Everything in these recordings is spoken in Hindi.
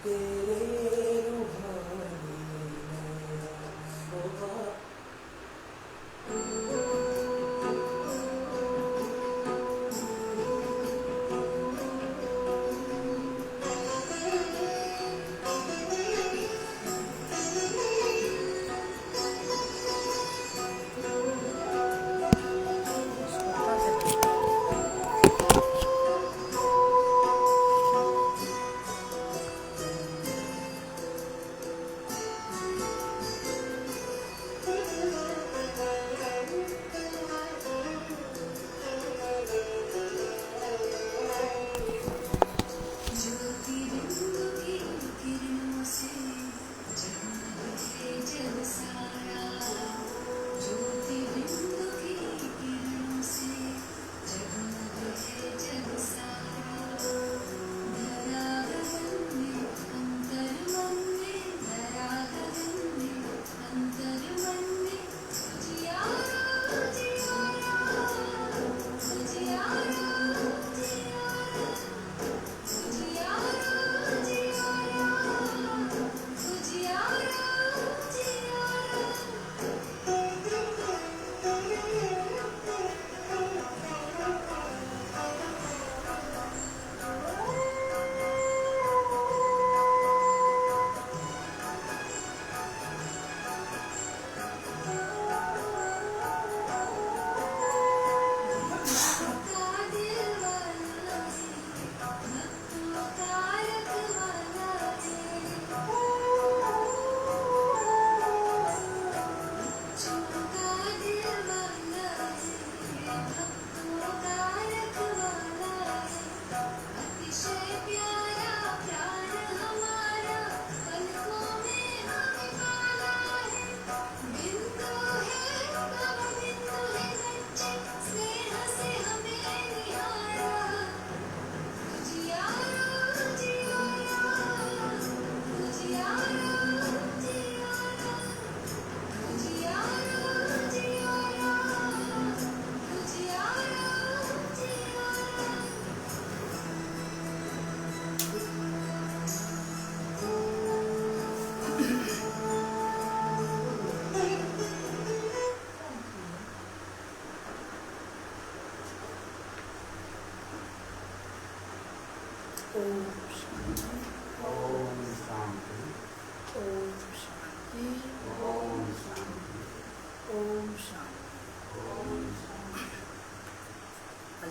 तेरे रूहानी नैना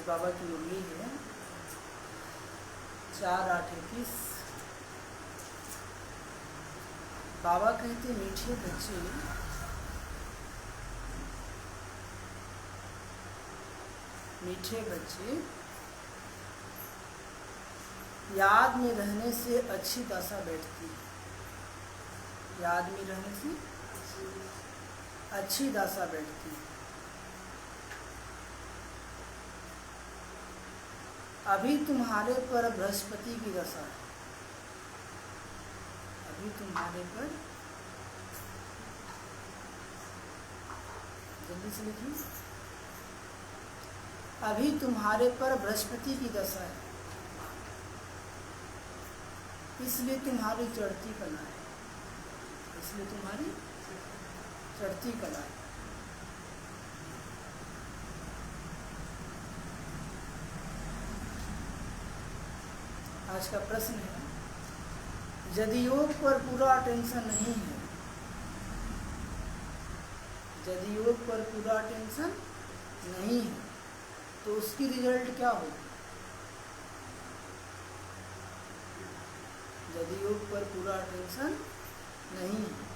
बाबा की मुरली है 4-8-21। बाबा कहते मीठे बच्चे मीठे बच्चे याद में रहने से अच्छी दशा बैठती है। याद में रहने से अच्छी दशा बैठती है। अभी तुम्हारे पर बृहस्पति की दशा है। अभी तुम्हारे पर, जल्दी से लिखिए, अभी तुम्हारे पर बृहस्पति की दशा है, इसलिए तुम्हारी चढ़ती कला है। इसलिए तुम्हारी चढ़ती कला है। आज का प्रश्न है, यदि योग पर पूरा अटेंशन नहीं है, यदि योग पर पूरा अटेंशन नहीं है तो उसकी रिजल्ट क्या होगी? यदि योग पर पूरा अटेंशन नहीं है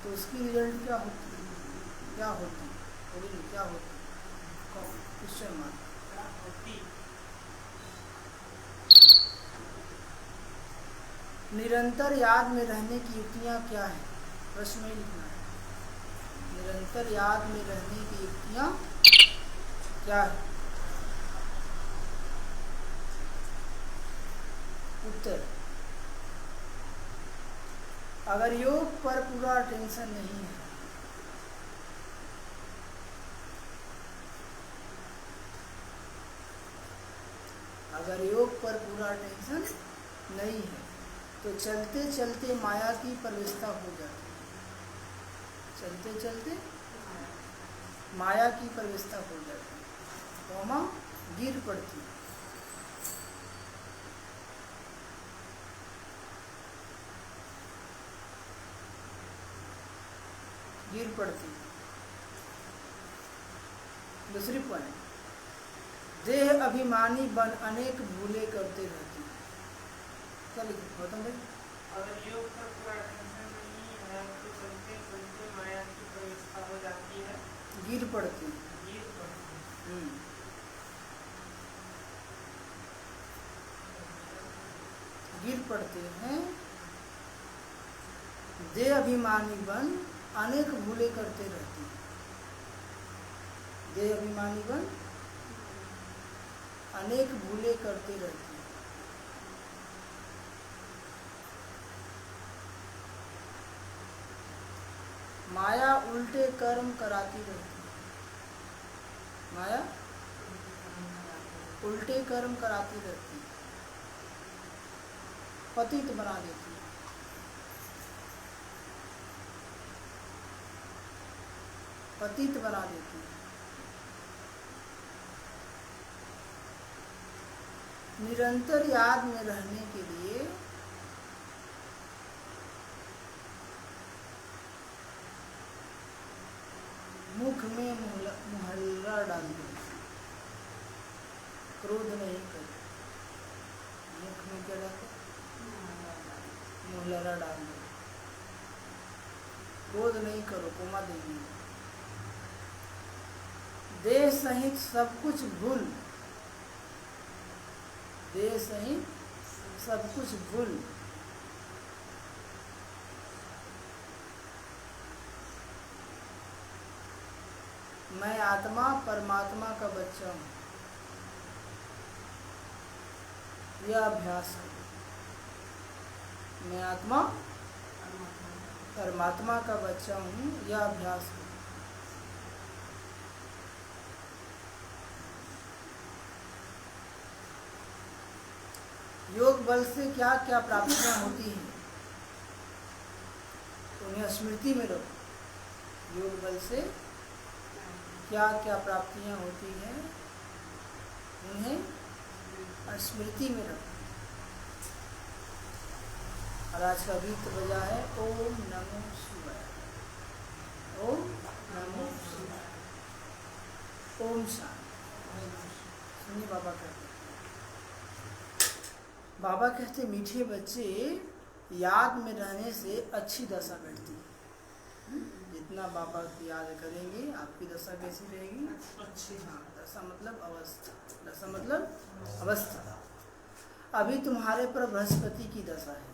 तो उसकी रिजल्ट क्या होती है? क्या होती है? क्या होती है? Question mark. निरंतर याद में रहने की युक्तियाँ क्या है? प्रश्न में लिखना है। निरंतर याद में रहने की युक्तियाँ क्या है? उत्तर, अगर योग पर पूरा अटेंशन नहीं है, अगर अगर योग पर पूरा टेंशन नहीं है तो चलते चलते माया की प्रवेशता हो जाती है। चलते चलते माया की प्रवेशता हो जाती है, कौमा गिर पड़ती है। गिर पड़ती है। दूसरी पॉइंट, देह अभिमानी बन अनेक भूले करते रहती है। क्या लिखे गौतम भाई? अगर योग पर पूरा टेंशन नहीं है तो चलते चलते माया की प्रवेशता हो जाती है, गिर पड़ती है। गिर पड़ती है। गिर पड़ते हैं। देह अभिमानी बन अनेक भूले करते रहते हैं। देह अभिमानी बन अनेक भूले करते रहते हैं। माया उल्टे कर्म कराती रहती है। माया उल्टे कर्म कराती रहती है, पतित बना देती है। पतित बना देती है। निरंतर याद में रहने के लिए मुख में मुहल्ला डाल दो, क्रोध नहीं करे। मुख में क्या डालते? मुहल्ला डाल दो। क्रोध नहीं करो, कोमा देंगे। देह सहित सब कुछ भूल, देह सहित सब कुछ भूल मैं आत्मा परमात्मा का बच्चा हूँ, यह अभ्यास करो। मैं आत्मा परमात्मा का बच्चा हूँ, यह अभ्यास करो। योग बल से क्या क्या प्राप्तियां होती हैं तो उन्हें स्मृति में रखो। योग बल से क्या क्या प्राप्तियां होती हैं उन्हें स्मृति में रखो। और आज का गीत बजा है ओम नमो शिवाय। ओम नमो शिवाय। ओम शांति। सुनिए बाबा कहते, बाबा कहते मीठे बच्चे याद में रहने से अच्छी दशा बैठती है। जितना बाबा की याद करेंगे आपकी दशा कैसी रहेगी? अच्छी। हाँ, दशा मतलब अवस्था। दशा मतलब अवस्था। अभी तुम्हारे पर बृहस्पति की दशा है।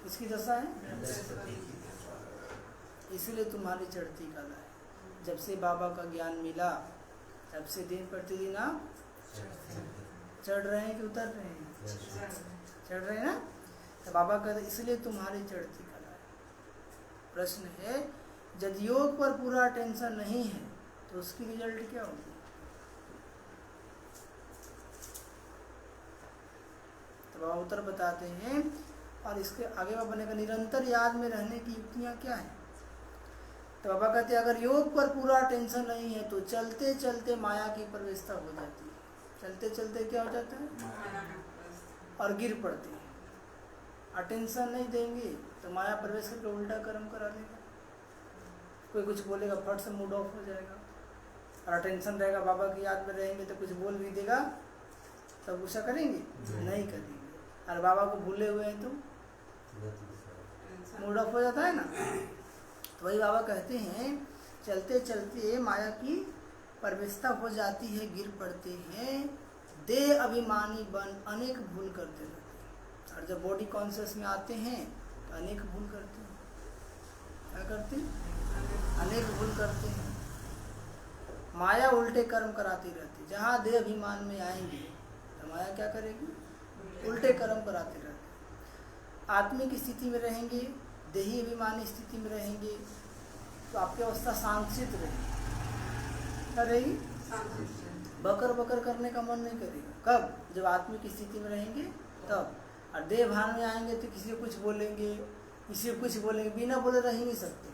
किसकी दशा है? इसलिए तुम्हारी चढ़ती कला है। जब से बाबा का ज्ञान मिला तब से दिन प्रतिदिन आप चढ़ रहे हैं कि उतर रहे हैं? चढ़ रहे हैं ना। तो बाबा कहते इसलिए तुम्हारी चढ़ती कला है। प्रश्न है, जब योग पर पूरा टेंशन नहीं है तो उसकी रिजल्ट क्या होगी? तो बाबा उत्तर बताते हैं। और इसके आगे बाबा बनेगा निरंतर याद में रहने की युक्तियाँ क्या हैं। तो बाबा कहते हैं अगर योग पर पूरा टेंशन नहीं है तो चलते चलते माया की प्रवेशता हो जाती है। चलते चलते क्या हो जाता है? और गिर पड़ती है। अटेंशन नहीं देंगे तो माया प्रवेश करके उल्टा कर्म करा देगा। कोई कुछ बोलेगा फट से मूड ऑफ हो जाएगा। और अटेंशन रहेगा, बाबा की याद में रहेंगे तो कुछ बोल भी देगा तब गुस्सा करेंगे? नहीं करेंगे। और बाबा को भूले हुए हैं तो मूड ऑफ हो जाता है ना। तो वही बाबा कहते हैं चलते चलते माया की प्रवेशता हो जाती है, गिर पड़ते हैं। देह अभिमानी बन अनेक भूल करते रहते हैं। और जब बॉडी कॉन्शियस में आते हैं तो अनेक भूल करते हैं। क्या करते हैं? अनेक भूल करते हैं। माया उल्टे कर्म कराती रहती है। जहाँ देह अभिमान में आएंगे तो माया क्या करेगी? उल्टे कर्म कराते रहते हैं। आत्मिक स्थिति में रहेंगे, देही अभिमानी स्थिति में रहेंगे तो आपकी अवस्था शांतचित्त रहेगी। क्या रहेगी? बकर बकर करने का मन नहीं करेगा। कब? जब आत्मिक स्थिति में रहेंगे तब। और देह भान में आएंगे तो किसी को कुछ बोलेंगे, किसी को कुछ बोलेंगे, बिना बोले रह ही नहीं सकते,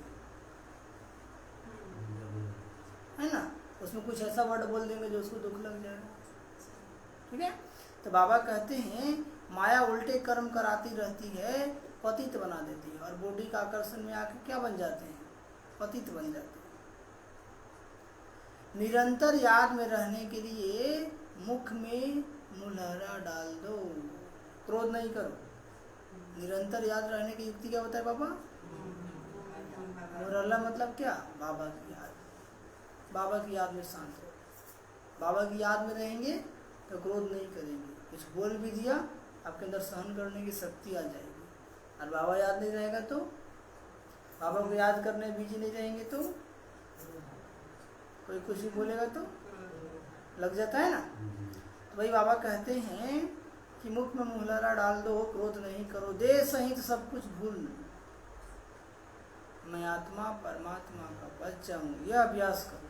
है ना। उसमें कुछ ऐसा वर्ड बोल देंगे जो उसको दुख लग जाएगा, ठीक है। तो बाबा कहते हैं माया उल्टे कर्म कराती रहती है, पतित बना देती है, और बॉडी का आकर्षण में आकर क्या बन जाते हैं, पतित बन जाते हैं। निरंतर याद में रहने के लिए मुख में मुलहरा डाल दो, क्रोध नहीं करो। निरंतर याद रहने की युक्ति क्या बताए बाबा? मुलहरा मतलब क्या? बाबा की याद, बाबा की याद में शांत हो। बाबा की याद में रहेंगे तो क्रोध नहीं करेंगे, कुछ बोल भी दिया आपके अंदर सहन करने की शक्ति आ जाएगी। और बाबा याद नहीं रहेगा तो, बाबा को याद करने बिजी नहीं रहेंगे तो कोई कुछ भी बोलेगा तो लग जाता है ना। तो भाई बाबा कहते हैं कि मुख में मुहलरा डाल दो, क्रोध नहीं करो, देह सहित सब कुछ भूल, मैं आत्मा परमात्मा का बच्चा हूँ, यह अभ्यास करो।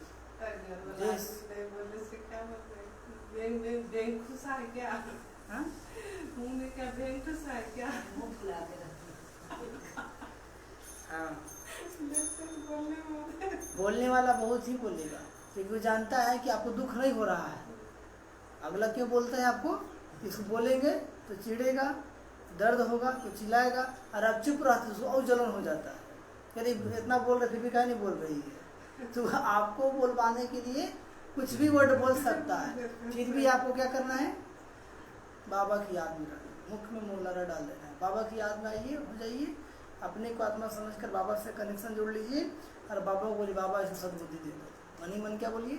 बोलने वाला बहुत ही बोलेगा, क्योंकि वो जानता है कि आपको दुख नहीं हो रहा है। अगला क्यों बोलता है आपको? इसको बोलेंगे तो चिढ़ेगा, दर्द होगा तो चिल्लाएगा, और आप चुप रहते तो और जलन हो जाता है, यदि इतना बोल रहे फिर भी क्या नहीं बोल रही है। तो आपको बोलवाने के लिए कुछ भी वर्ड बोल सकता है, फिर भी आपको क्या करना है? बाबा की याद में रहना, मुख में मुहलरा डाल देना है। बाबा की याद में आइए, हो जाइए, अपने को आत्मा समझकर बाबा से कनेक्शन जोड़ लीजिए, और बाबा को बोलिए बाबा इसे सद्बुद्धि दे दो। मन ही मन क्या बोलिए?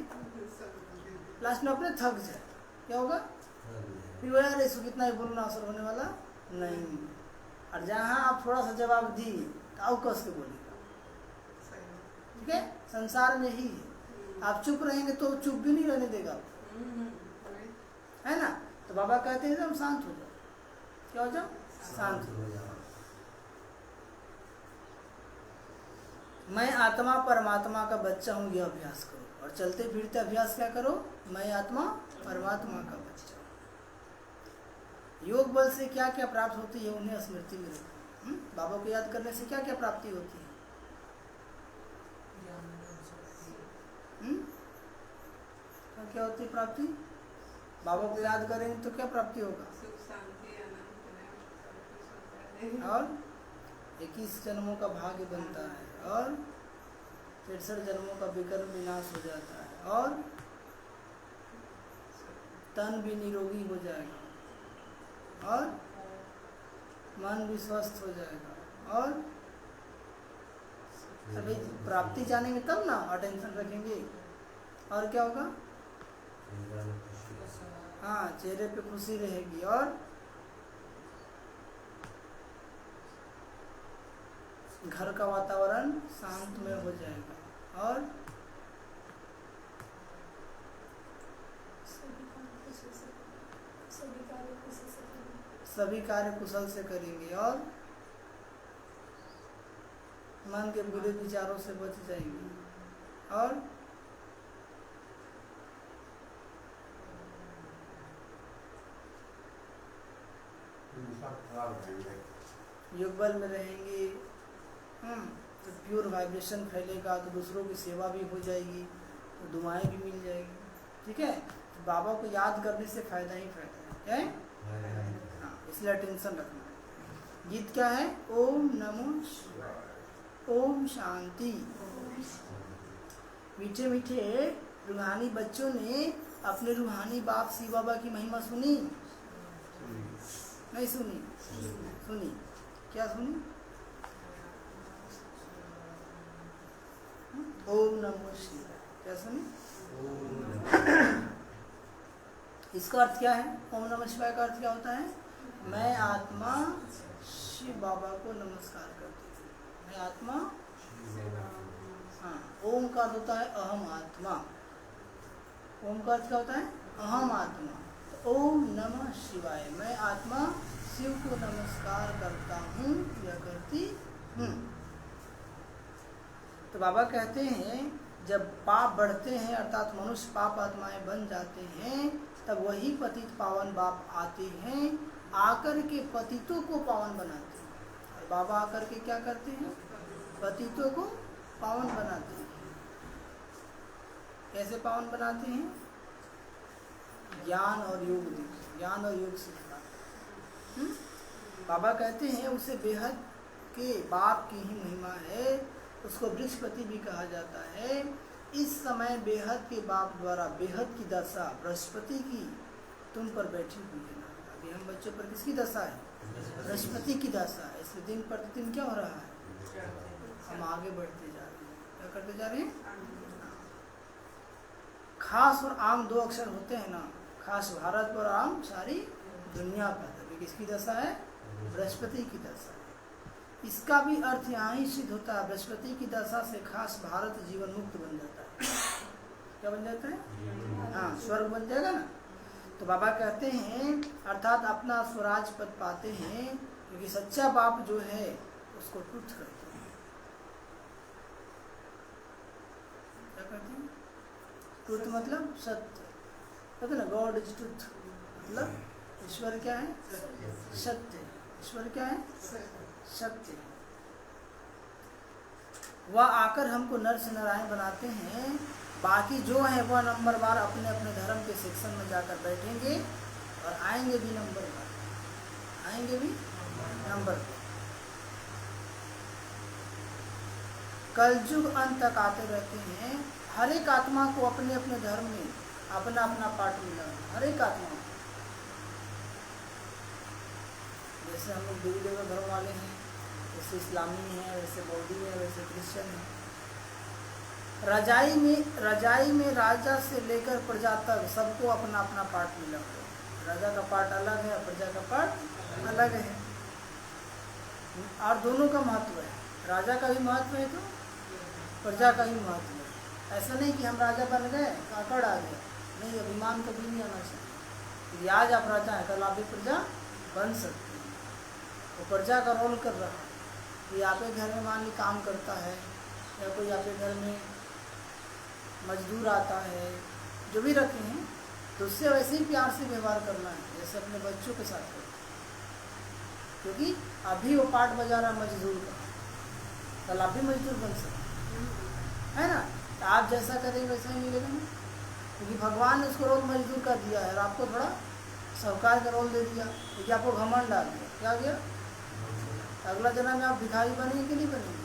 लास्ट में अपने थक जाए, क्या होगा? फिर वो यार इसको कितना ही बोलना असर होने वाला नहीं। और जहाँ आप थोड़ा सा जवाब दिए तो आओ कस के बोलिएगा, ठीक है। संसार में ही आप चुप रहेंगे तो चुप भी नहीं रहने देगा, है ना। तो बाबा कहते हैं एकदम शांत हो जाओ, क्या हो जाओ? शांत हो जाओ। मैं आत्मा परमात्मा का बच्चा हूँ, यह अभ्यास करो। और चलते फिरते अभ्यास क्या करो? मैं आत्मा परमात्मा का बच्चा हूँ। योग बल से क्या क्या प्राप्त होती है उन्हें स्मृति में रखो। बाबा को याद करने से क्या क्या प्राप्ति होती है? क्या होती है प्राप्ति? बाबा को याद करेंगे तो क्या प्राप्ति होगा? और 21 जन्मों का भाग्य बनता है, और 63 जन्मों का विकर्म विनाश हो जाता है, और तन भी निरोगी हो जाएगा, और मन भी स्वस्थ हो जाएगा। और अभी प्राप्ति जानेंगे तब ना अटेंशन रखेंगे। और क्या होगा? हाँ, चेहरे पे खुशी रहेगी, और घर का वातावरण शांतमय हो जाएगा, और सभी कार्य कुशल से करेंगे, और मन के बुरे विचारों से बच जाएंगे, और योग बल में रहेंगे। तो प्योर वाइब्रेशन फैलेगा, तो दूसरों की सेवा भी हो जाएगी, तो दुआएं भी मिल जाएगी, ठीक है। तो बाबा को याद करने से फायदा ही फायदा है, क्या है? हाँ, इसलिए टेंशन रखना है। गीत क्या है? ओम नमो शिवाय, ओम शांति। मीठे मीठे रूहानी बच्चों ने अपने रूहानी बाप शिव बाबा की महिमा सुनी? नहीं सुनी? सुनी। क्या सुनी? ओम नमो शिवाय। क्या सुनी? इसका अर्थ क्या है? ओम नमः शिवाय का अर्थ क्या होता है? मैं आत्मा शिव बाबा को नमस्कार करती हूँ। मैं आत्मा, हाँ। ओम का अर्थ होता है अहम आत्मा। ओम का अर्थ क्या होता है? अहम आत्मा। तो ओम नमः शिवाय, मैं आत्मा शिव को नमस्कार करता हूँ या करती हूँ। तो बाबा कहते हैं जब पाप बढ़ते हैं, अर्थात मनुष्य पाप आत्माएं बन जाते हैं, तब वही पतित पावन बाप आते हैं, आकर के पतितों को पावन बनाते हैं। और बाबा आकर के क्या करते हैं? पतितों को पावन बनाते हैं। कैसे पावन बनाते हैं? ज्ञान और योग देते, ज्ञान और योग सिखाते हैं। बाबा कहते हैं उसे बेहद के बाप की ही महिमा है, उसको बृहस्पति भी कहा जाता है। इस समय बेहद के बाप द्वारा बेहद की दशा बृहस्पति की तुम पर बैठी हुई है ना। अभी हम बच्चों पर किसकी दशा है? बृहस्पति की दशा है। इसलिए दिन प्रतिदिन क्या हो रहा है? हम आगे बढ़ते जा रहे हैं। क्या करते जा रहे हैं? खास और आम दो अक्षर होते हैं ना, खास भारत पर, आम सारी दुनिया पर। अभी किसकी दशा है? बृहस्पति की दशा है। इसका भी अर्थ यहाँ ही सिद्ध होता है, बृहस्पति की दशा से खास भारत जीवन मुक्त बन जाता है। क्या बन जाता है? हाँ, स्वर्ग बन जाएगा ना। तो बाबा कहते हैं अर्थात अपना स्वराज पद पाते हैं, क्योंकि सच्चा बाप जो है उसको ट्रुथ करते हैं। क्या करते हैं? ट्रुथ मतलब सत्य। कहते ना, गॉड इज ट्रुथ, मतलब ईश्वर क्या है? सत्य। ईश्वर क्या है? सत्य। वह आकर हमको नर से नारायण बनाते हैं। बाकी जो है वह नंबरवार अपने अपने धर्म के सेक्शन में जाकर बैठेंगे और आएंगे भी नंबरवार, आएंगे भी नंबर। कलयुग अंत तक आते रहते हैं। हर एक आत्मा को अपने अपने धर्म में अपना अपना पार्ट मिला है, हर एक आत्मा को। जैसे हम लोग देवी देवता धर्म वाले हैं, वैसे इस्लामी हैं, वैसे बौद्धी हैं, वैसे क्रिश्चियन हैं। रजाई में राजा से लेकर प्रजा तक सबको अपना अपना पार्ट मिला हुआ है। राजा का पार्ट अलग है, प्रजा का पार्ट अलग है, और दोनों का महत्व है। राजा का भी महत्व है तो प्रजा का भी महत्व है। ऐसा नहीं कि हम राजा बन गए, काकड़ आ गया, नहीं, अभिमान कभी नहीं आना चाहिए। आज आप राजा हैं, कल आप भी प्रजा बन सकते हैं। वो प्रजा का रोल कर रहा है। ये आपके घर में मान ली काम करता है, या कोई आपके घर में मजदूर आता है, जो भी रखे हैं, तो उससे वैसे ही प्यार से व्यवहार करना है जैसे अपने बच्चों के साथ करते हैं। क्योंकि अभी वो पार्ट बजा रहा मजदूर का, कल आप भी मजदूर बन सकते है ना। तो आप जैसा करेंगे वैसा ही मिलेगा ना, क्योंकि भगवान ने उसको रोल मजदूर का दिया है और आपको थोड़ा साहूकार का रोल दे दिया, क्योंकि आपको घमंड डाल दिया। क्या गया? अगला जन्म में आप भिखारी बनेंगे कि नहीं बनेंगे?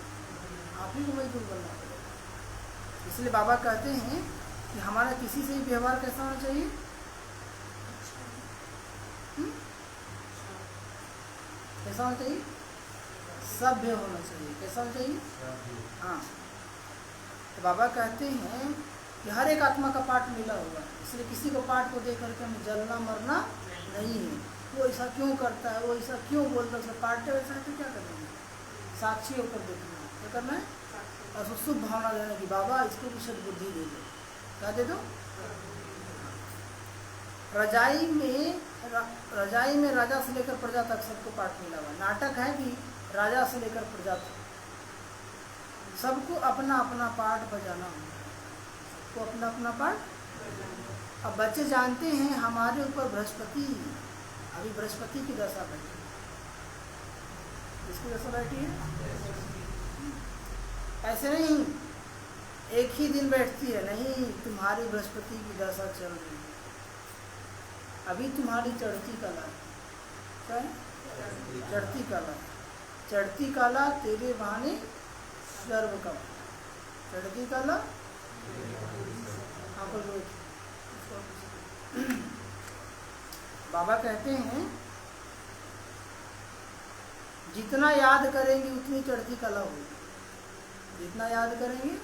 आप ही को मजदूर बनना पड़ेगा। इसलिए बाबा कहते हैं कि हमारा किसी से भी व्यवहार कैसा होना चाहिए? कैसा होना चाहिए? सभ्य होना चाहिए। कैसा होना चाहिए? हाँ। तो बाबा कहते हैं कि हर एक आत्मा का पार्ट मिला हुआ है, इसलिए किसी को पार्ट को देख करके हमें जलना मरना नहीं है। वो ऐसा क्यों करता है, वो ऐसा क्यों बोलता है, पार्ट है वैसा है तो क्या करना है? साक्षी होकर देखना है। क्या करना है? और उसको शुभ भावना देना कि बाबा इसको भी सद्बुद्धि दे दो। क्या दे दो? रजाई में राजा से लेकर प्रजा तक सबको पार्ट मिला हुआ। नाटक है कि राजा से लेकर प्रजा तक सबको अपना अपना पार्ट बजाना होगा, सबको अपना अपना पार्ट। अब बच्चे जानते हैं हमारे ऊपर बृहस्पति, अभी बृहस्पति की दशा बैठी है। इसकी दशा बैठी है। ऐसे नहीं एक ही दिन बैठती है, नहीं, तुम्हारी बृहस्पति की दशा चल रही है। अभी तुम्हारी चढ़ती कला है। क्या है? चढ़ती कला। चढ़ती कला तेरे बहाने सर्व का। चढ़ती कला बाबा कहते हैं जितना याद करेंगे उतनी चढ़ती कला होगी। जितना याद करेंगे,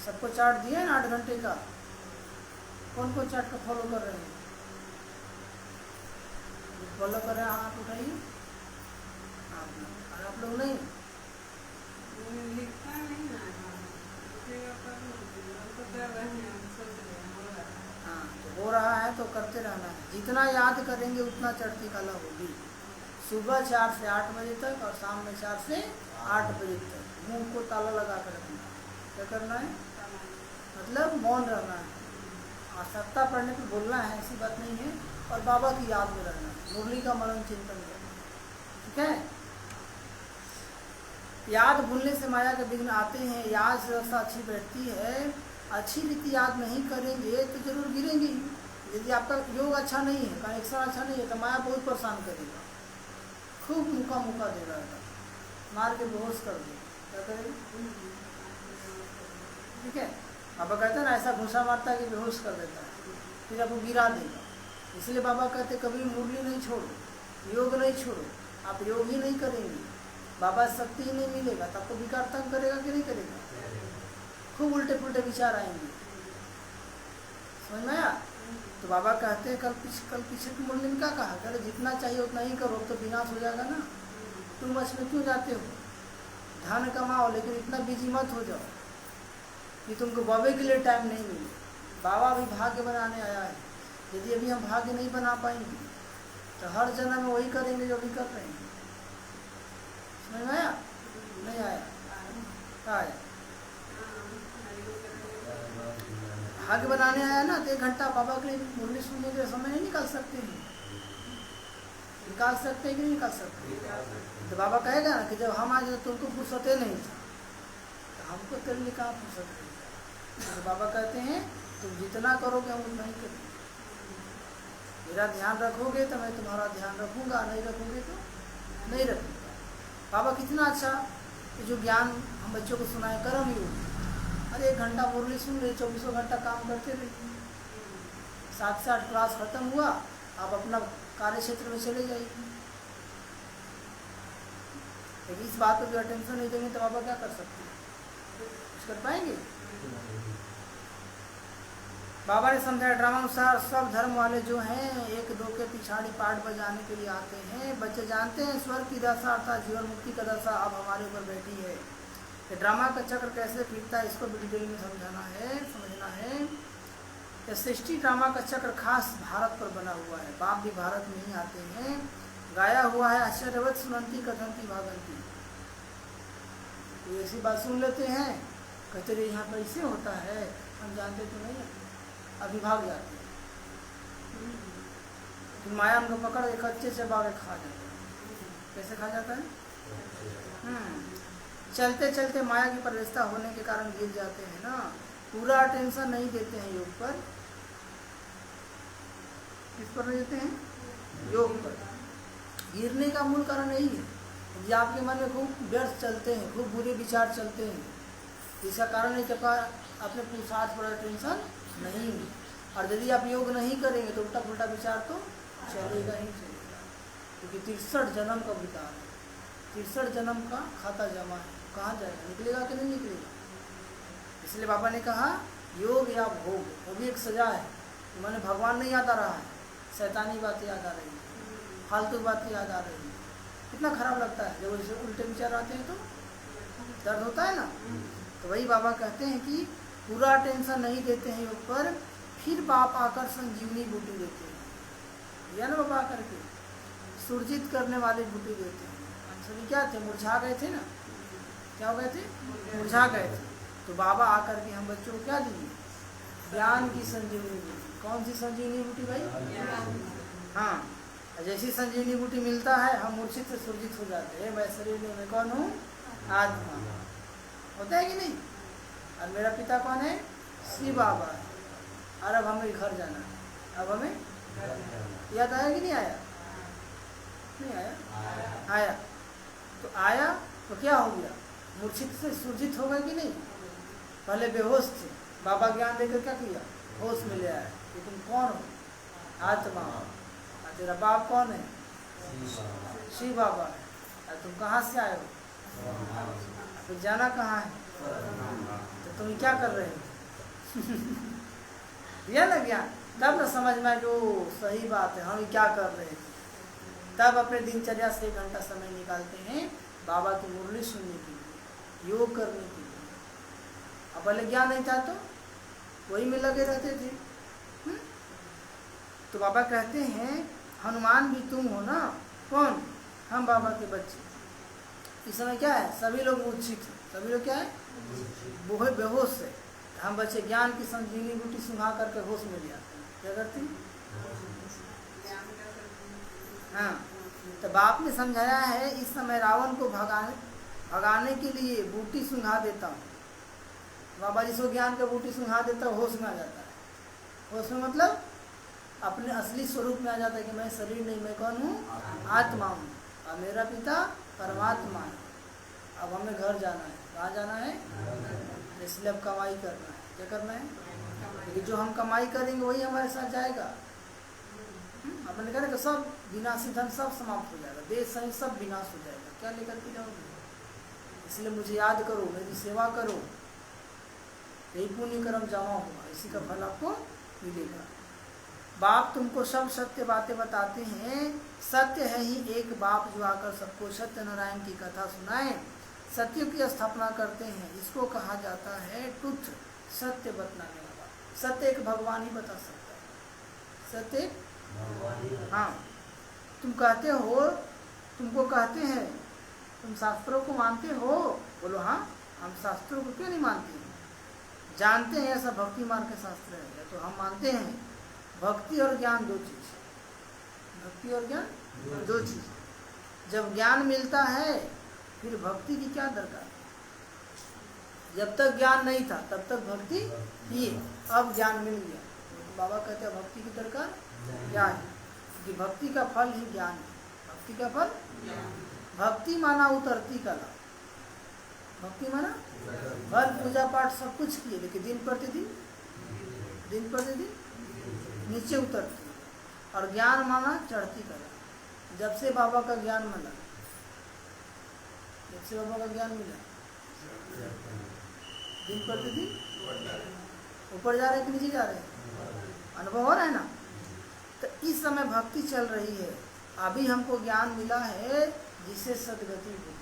सबको चार्ट दिया ना 8 घंटे का, कौन कौन चार्ट को फॉलो कर रहे हैं? फॉलो कर रहे हैं, हाथ उठाइए। आप लोग नहीं? हाँ, तो हो रहा है तो करते रहना है। जितना याद करेंगे उतना चढ़ती कला होगी। सुबह 4 से 8 बजे तक और शाम में 4 से 8 बजे तक मुंह को ताला लगा कर रखना। क्या करना है? मतलब मौन रहना है। आवश्यकता पड़ने पर बोलना है, ऐसी बात नहीं है। और बाबा की याद में रहना, मुरली का मनन चिंतन करना, ठीक है। याद भूलने से माया के विघ्न आते हैं। याद से व्यवस्था अच्छी बैठती है। अच्छी रीति याद नहीं करेंगे तो जरूर गिरेंगे ही। यदि आपका योग अच्छा नहीं है, कनेक्शन अच्छा नहीं है, तो माया बहुत परेशान करेगा, खूब मुका मुका देगा, मार के बेहोश कर देगा। क्या करेगा? ठीक है। बाबा कहते हैं ना, ऐसा घुसा मारता है कि बेहोश कर देता है, फिर आपको गिरा देगा। इसलिए बाबा कहते कभी मुरली नहीं छोड़ो, योग नहीं छोड़ो। आप योग ही नहीं करेंगे, बाबा शक्ति ही नहीं मिलेगा, तो आपको विकार तंग करेगा कि नहीं करेगा? खूब उल्टे पुल्टे विचार आएंगे, समझ में आया? तो बाबा कहते हैं कल पीछे की मुरली में क्या कहा? कहते जितना चाहिए उतना ही करो, तो विनाश हो जाएगा ना। तुम बस में क्यों जाते हो? धन कमाओ, लेकिन इतना बिजी मत हो जाओ कि तुमको बाबे के लिए टाइम नहीं मिले। बाबा अभी भाग्य बनाने आया है। यदि अभी हम भाग्य नहीं बना पाएंगे तो हर जन्म में वही करेंगे जो अभी कर रहे हैं। समझ में आया? नहीं आया? क्या आया? भाग्य बनाने आया ना, तो 1 घंटा बाबा के लिए मुरली सुनने के लिए समय नहीं निकाल सकते हैं? निकाल सकते हैं कि नहीं निकाल सकते? तो बाबा कहेगा ना कि जब हम आज तुमको फुर्सते नहीं था, तो हमको तेरे लिए कहाँ फुर्सत नहीं। तो बाबा कहते हैं तुम जितना करोगे हम उतना ही करेंगे। मेरा ध्यान रखोगे तो मैं तुम्हारा ध्यान रखूंगा, नहीं रखोगे तो नहीं रखूंगा। बाबा कितना अच्छा कि जो ज्ञान हम बच्चों को सुनाए, कर्म योग। अरे 1 घंटा मुरली सुन रहे, 24 घंटा काम करते रहिए। 7 से 8 क्लास खत्म हुआ, आप अपना कार्य क्षेत्र में चले जाइए। लेकिन इस बात पर जो अटेंशन नहीं देंगे तो बाबा क्या कर सकते हैं? कुछ कर पाएंगे? बाबा ने समझाया ड्रामा अनुसार सब धर्म वाले जो हैं 1-2 के पिछाड़ी पाठ बजाने के लिए आते हैं। बच्चे जानते हैं स्वर्ग की दशा अर्थात जीवन मुक्ति का दशा अब हमारे ऊपर बैठी है। ये ड्रामा का चक्र कैसे फिरता है इसको डिटेल में समझना है, समझना है। यह सृष्टि ड्रामा का चक्र खास भारत पर बना हुआ है। बाप भी भारत में ही आते हैं। गाया हुआ है आश्चर्यवत सुनंती कथंती भागंती। तो ऐसी बात सुन लेते हैं, कहते रहे यहाँ पर ऐसे होता है, हम जानते तो नहीं है, अभी भाग जाते हैं। फिर माया उनको पकड़ के कच्चे से बागे खा जाता है। कैसे खा जाता है? चलते चलते माया की प्रवेशता होने के कारण गिर जाते हैं ना। पूरा अटेंशन नहीं देते हैं योग पर। किस पर नहीं देते हैं? योग पर। गिरने का मूल कारण यही है कि आपके मन में खूब व्यर्थ चलते हैं, खूब बुरे विचार चलते हैं। इसका कारण है कि अपने पुरुषार्थ पर अटेंशन नहीं। और यदि आप योग नहीं करेंगे तो उल्टा पुल्टा विचार तो चलेगा ही चलेगा, क्योंकि 63 जन्म का विकार है। 63 जन्म का खाता जमा है, कहाँ जाएगा? निकलेगा कि नहीं निकलेगा? इसलिए बाबा ने कहा योग या भोग, वो भी एक सजा है। मैंने भगवान नहीं याद आ रहा है, शैतानी बातें याद आ रही है, फालतू बातें याद आ रही है। कितना खराब लगता है जब ऐसे उल्टे विचार आते हैं, तो दर्द होता है ना। तो वही बाबा कहते हैं कि पूरा टेंशन नहीं देते हैं योग पर, फिर बाप आकर संजीवनी बूटी देते हैं। या ना बाबा आकर के सुरजित करने वाली बूटी देते हैं। हम सभी क्या थे? मुरझा गए थे ना। क्या हो गए थे? मुरझा गए थे। तो बाबा आकर के हम बच्चों को क्या दिए? ज्ञान की संजीवनी बूटी। कौन सी संजीवनी बूटी भाई? हाँ, जैसी संजीवनी बूटी मिलता है हम मूर्छित से सुरजित हो जाते हैं। मैं शरीर में मैं कौन हूँ? आत्मा। होता है कि नहीं? और मेरा पिता कौन है? शिव बाबा है। और अब हमें घर जाना है। अब हमें याद आया कि नहीं आया? नहीं आया? आया। तो आया तो क्या हो गया? मूर्छित से सुरजित हो गए कि नहीं? पहले बेहोश थे, बाबा ज्ञान देकर क्या किया? होश में ले आया कि तुम कौन हो? आत्मा। और तेरा बाप कौन है? शिव बाबा है। और तुम कहाँ से आए हो? तो जाना कहाँ है? तो तुम क्या कर रहे हो? दिया ना ज्ञान, तब न समझ में जो सही बात है, हम क्या कर रहे हैं। तब अपने दिनचर्या से 1 घंटा समय निकालते हैं बाबा की मुरली सुनने के लिए, योग करने के लिए। अब पहले ज्ञान नहीं था तो वही में लगे रहते थे। तो बाबा कहते हैं हनुमान भी तुम हो ना। कौन? हम बाबा के बच्चे। इस समय क्या है? सभी लोग मूर्छित हैं। सभी लोग क्या है? बेहोश है। हम बच्चे ज्ञान की संजीवनी बूटी सुंघा करके होश में ले आते हैं। क्या करते हैं? हाँ, तो बाप ने समझाया है इस समय रावण को भगाने के लिए बूटी सुंघा देता हूँ। बाबा जिसको ज्ञान का बूटी सुंघा देता है होश में आ जाता है। होश में मतलब अपने असली स्वरूप में आ जाता है कि मैं शरीर नहीं, मैं कौन हूँ? आत्मा हूँ और मेरा पिता परमात्मा है। अब हमें घर जाना है। कहाँ जाना है? इसलिए अब कमाई करना है। क्या करना है? क्योंकि जो हम कमाई करेंगे वही हमारे साथ जाएगा। अपने कह रहे कि सब विनाशी धन सब समाप्त हो जाएगा, देश सहित सब विनाश हो जाएगा, क्या लेकर के जाओगे? इसलिए मुझे याद करो, मेरी सेवा करो, यही पुण्य कर्म जमा होगा, इसी का फल आपको मिलेगा। बाप तुमको सब सत्य बातें बताते हैं। सत्य है ही एक बाप जो आकर सबको सत्यनारायण की कथा सुनाए, सत्य की स्थापना करते हैं। इसको कहा जाता है ट्रुथ, सत्य बतलाने वाला। सत्य एक भगवान ही बता सकता है। सत्य हाँ, तुम कहते हो, तुमको कहते हैं तुम शास्त्रों को मानते हो। बोलो हाँ, हम शास्त्रों को क्यों नहीं मानते? जानते हैं ऐसा भक्ति मार्ग के शास्त्र है, तो हम मानते हैं। भक्ति और ज्ञान दो चीज, भक्ति और ज्ञान दो चीज। जब ज्ञान मिलता है फिर भक्ति की क्या दरकार? जब तक ज्ञान नहीं था तब तक भक्ति थी, अब ज्ञान मिल गया। बाबा कहते हैं भक्ति की दरकार क्या है? कि भक्ति का फल ही ज्ञान है। भक्ति का फल, भक्ति माना उतरती कला। भक्ति माना फल, पूजा पाठ सब कुछ किए, लेकिन दिन प्रतिदिन नीचे उतरती। और ज्ञान माना चढ़ती कला। जब से बाबा का ज्ञान मिला, जब से बाबा का ज्ञान मिला, दिन प्रतिदिन ऊपर जा रहे हैं कि नीचे जा रहे हैं? अनुभव हो रहा है ना? तो इस समय भक्ति चल रही है। अभी हमको ज्ञान मिला है जिससे सदगति होती है।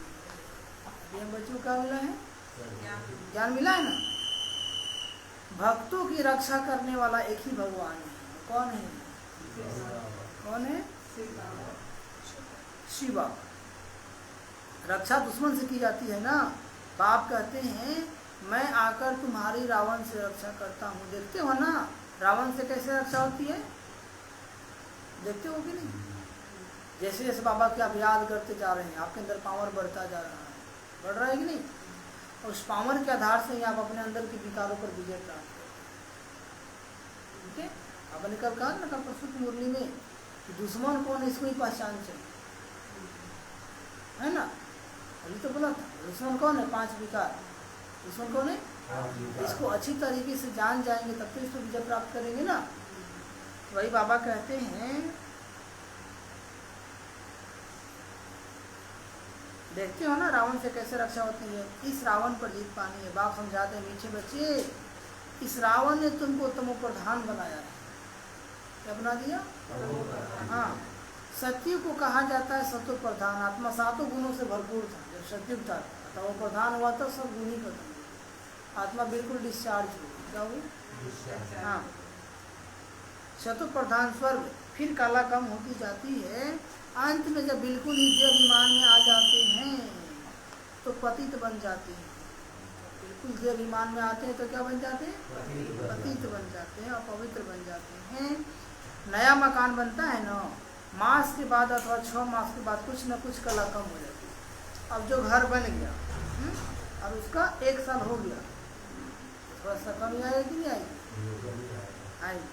अभी हम बच्चों का मिला है, ज्ञान मिला है ना? भक्तों की रक्षा करने वाला एक ही भगवान है। कौन है? कौन है? शिव बाबा। रक्षा दुश्मन से की जाती है ना। बाप कहते हैं मैं आकर तुम्हारी रावण से रक्षा करता हूँ। देखते हो ना रावण से कैसे रक्षा होती है? देखते हो कि नहीं? जैसे जैसे बाबा के आप याद करते जा रहे हैं, आपके अंदर पावर बढ़ता जा रहा है, बढ़ रहा है कि नहीं? और उस पावर के आधार से ही आप अपने अंदर के विकारों पर विजय प्राप्त करते हैं। आपने कल कहा ना, कल परसों की मुरली में कि दुश्मन कौन है इसको ही पहचान चाहिए, है ना? अभी तो बोला था दुश्मन कौन है? 5 विकार। दुश्मन कौन है? इसको अच्छी तरीके से जान जाएंगे तब तो इसको विजय प्राप्त करेंगे ना। वही बाबा कहते हैं, देखते हो ना रावण से कैसे रक्षा होती है। इस रावण पर जीत पानी है। बाप समझाते हैं मीठे बच्चे, इस रावण ने तुमको तमो प्रधान बनाया है। क्या बना दिया? हाँ, सत्य को कहा जाता है सत्व प्रधान। आत्मा 7 गुणों से भरपूर था जब सत्युग था, तो वो प्रधान हुआ तो सब गुण ही खत्म हुए। आत्मा बिल्कुल डिस्चार्ज हुई। क्या हुई? हाँ, सत्व प्रधान स्वर्ग। फिर काला कम होती जाती है। अंत में जब बिल्कुल ही देव विमान में आ जाते हैं तो पतित बन जाते हैं। बिल्कुल देव विमान में आते हैं तो क्या बन जाते हैं? पतित बन जाते हैं और पवित्र बन जाते हैं। नया मकान बनता है ना, मास के बाद अथवा 6 मास के बाद कुछ न कुछ कला कम हो जाती है। अब जो घर बन गया और उसका 1 साल हो गया, थोड़ा सा कमी आएगी कि नहीं आएगी? आएगी।